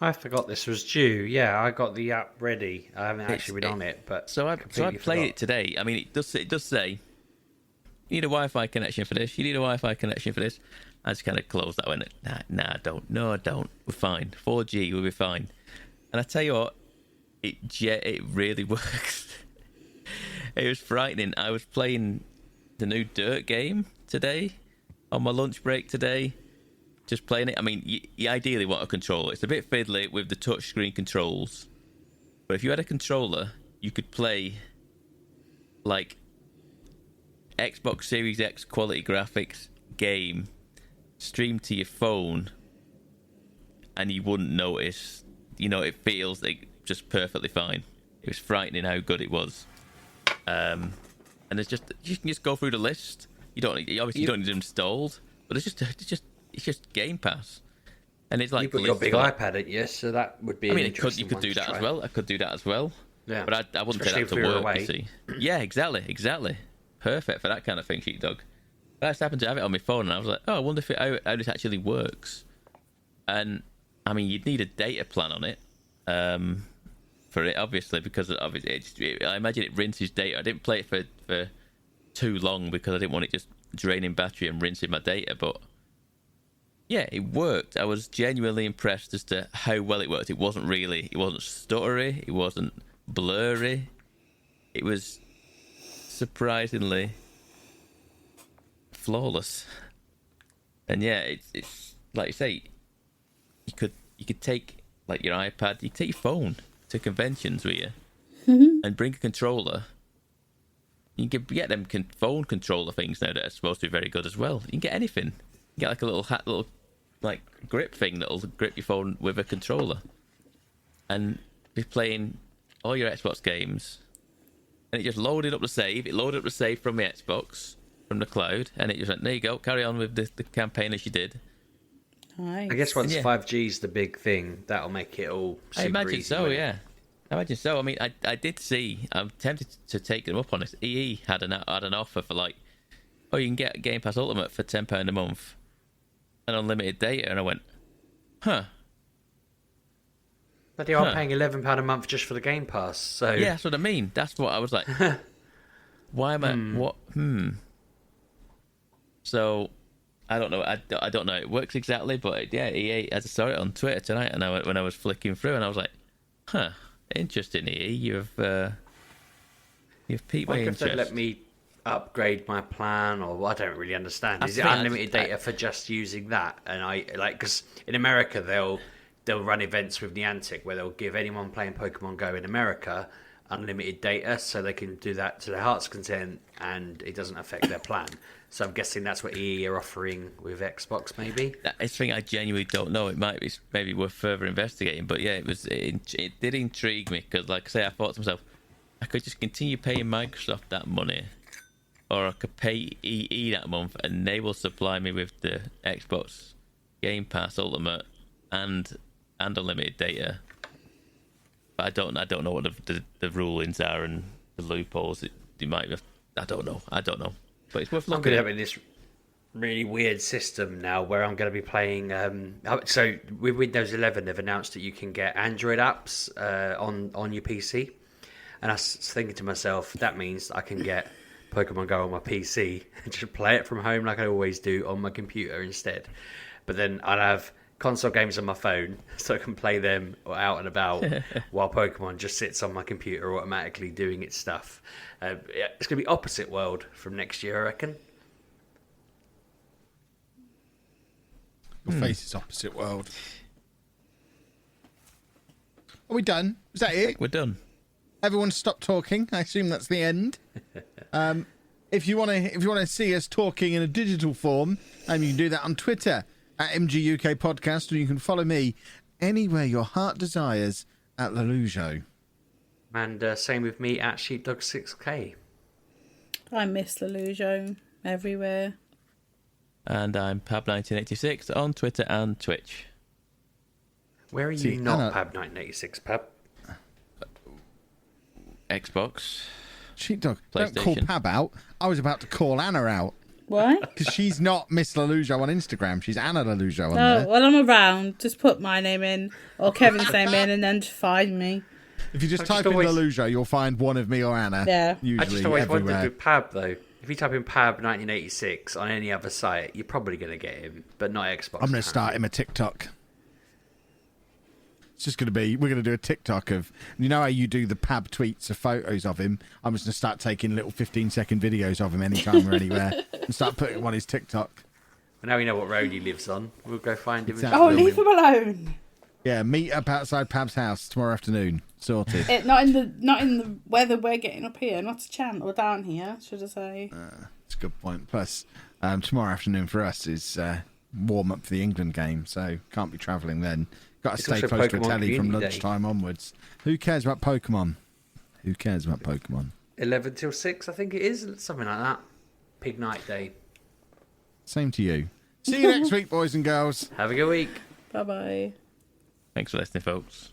I forgot this was due. Yeah, I got the app ready. I haven't actually been on it, but I played it today. I mean, it does say you need a Wi-Fi connection for this. You need a Wi-Fi connection for this. I just kind of closed that one. Nah, I don't. No, I don't. We're fine. 4G, we'll be fine. And I tell you what, it really works. It was frightening. I was playing the new Dirt game today on my lunch break today. Just playing it. I mean, you ideally want a controller. It's a bit fiddly with the touchscreen controls. But if you had a controller, you could play like Xbox Series X quality graphics game streamed to your phone, and you wouldn't notice. You know, it feels like just perfectly fine. It was frightening how good it was. And there's just, you can just go through the list. You don't need it installed, but it's just Game Pass, and it's like you put your big iPad at you, so that would be. I mean, you could do that as well. I could do that as well. Yeah, but I wouldn't take that to work. You see? Yeah, exactly. Perfect for that kind of thing, Sheepdog. I just happened to have it on my phone, and I was like, oh, I wonder how this actually works. And I mean, you'd need a data plan on it for it, obviously, because I imagine it rinses data. I didn't play it for too long because I didn't want it just draining battery and rinsing my data, but yeah, it worked. I was genuinely impressed as to how well it worked. It wasn't stuttery, it wasn't blurry. It was surprisingly flawless. And yeah, it's like you say, you could take like your iPad, you could take your phone to conventions with you and bring a controller. You can get them phone controller things now that are supposed to be very good as well. You can get anything. You can get like a little like grip thing that'll grip your phone with a controller, and be playing all your Xbox games. And it just loaded up the save. It loaded up the save from the Xbox, from the cloud, and it just went, there you go, carry on with the campaign as you did. Nice. I guess once 5G's the big thing, that'll make it all super I imagine easy, so, yeah. I imagine so. I mean, I did see, I'm tempted to take them up on this. EE had an offer for like, oh, you can get Game Pass Ultimate for £10 a month and unlimited data, and I went, huh. But they are paying £11 a month just for the Game Pass, so... Yeah, that's what I mean. That's what I was like, why am I, what, So, I don't know. I don't know how it works exactly, but yeah, EA, I saw it on Twitter tonight, and when I was flicking through, and I was like, huh, interesting, EA. You've piqued my interest. If they'd let me upgrade my plan, or I don't really understand. Is it unlimited data for just using that? And I like, because in America they'll run events with Niantic where they'll give anyone playing Pokemon Go in America unlimited data, so they can do that to their heart's content, and it doesn't affect their plan. So I'm guessing that's what EA are offering with Xbox, maybe. That's a thing I genuinely don't know. It might be maybe worth further investigating. But yeah, it did intrigue me, because, like I say, I thought to myself, I could just continue paying Microsoft that money, or I could pay EE that month, and they will supply me with the Xbox Game Pass Ultimate and unlimited data. But I don't know what the rulings are and the loopholes. It might have. I don't know. But it's worth looking. I'm going to have in this really weird system now where I'm going to be playing. So with Windows 11, they've announced that you can get Android apps on your PC, and I was thinking to myself, that means I can get Pokemon Go on my PC and just play it from home like I always do on my computer instead. But then I'd have console games on my phone, so I can play them out and about while Pokemon just sits on my computer automatically doing its stuff. It's going to be opposite world from next year, I reckon. Your face is opposite world. Are we done? Is that it? We're done. everyone stop talking. I assume that's the end. If you want to see us talking in a digital form, you can do that on Twitter at MGUK Podcast, or you can follow me anywhere your heart desires at Lelujo. And same with me at Sheepdog6K. I miss Lelujo everywhere. And I'm Pab1986 on Twitter and Twitch. Where are you not Pab1986, Pab? Xbox. Sheepdog, don't call Pab out. I was about to call Anna out. Why? Because she's not Miss Lelujo on Instagram. She's Anna Lelujo on Oh, there. well, I'm around. Just put my name in, or Kevin's name in, and then find me. If you just type in Lelujo, you'll find one of me or Anna. Yeah. Usually I just always everywhere. wondered with Pab, though. If you type in Pab 1986 on any other site, you're probably going to get him, but not Xbox. I'm going to start him a TikTok. It's just going to be, we're going to do a TikTok of, you know how you do the Pab tweets of photos of him? I'm just going to start taking little 15-second videos of him anytime or anywhere and start putting him on his TikTok. Well, now we know what road he lives on. We'll go find him. Exactly. Oh, leave him alone. Yeah, meet up outside Pab's house tomorrow afternoon. Sorted. Not in the weather we're getting up here. Not a chance. Or down here, should I say. That's a good point. Plus, tomorrow afternoon for us is warm-up for the England game, so can't be travelling then. Got to stay close to a telly from lunchtime onwards. Who cares about Pokemon? 11 till 6, I think it is. Something like that. Pig night day. Same to you. See you next week, boys and girls. Have a good week. Bye-bye. Thanks for listening, folks.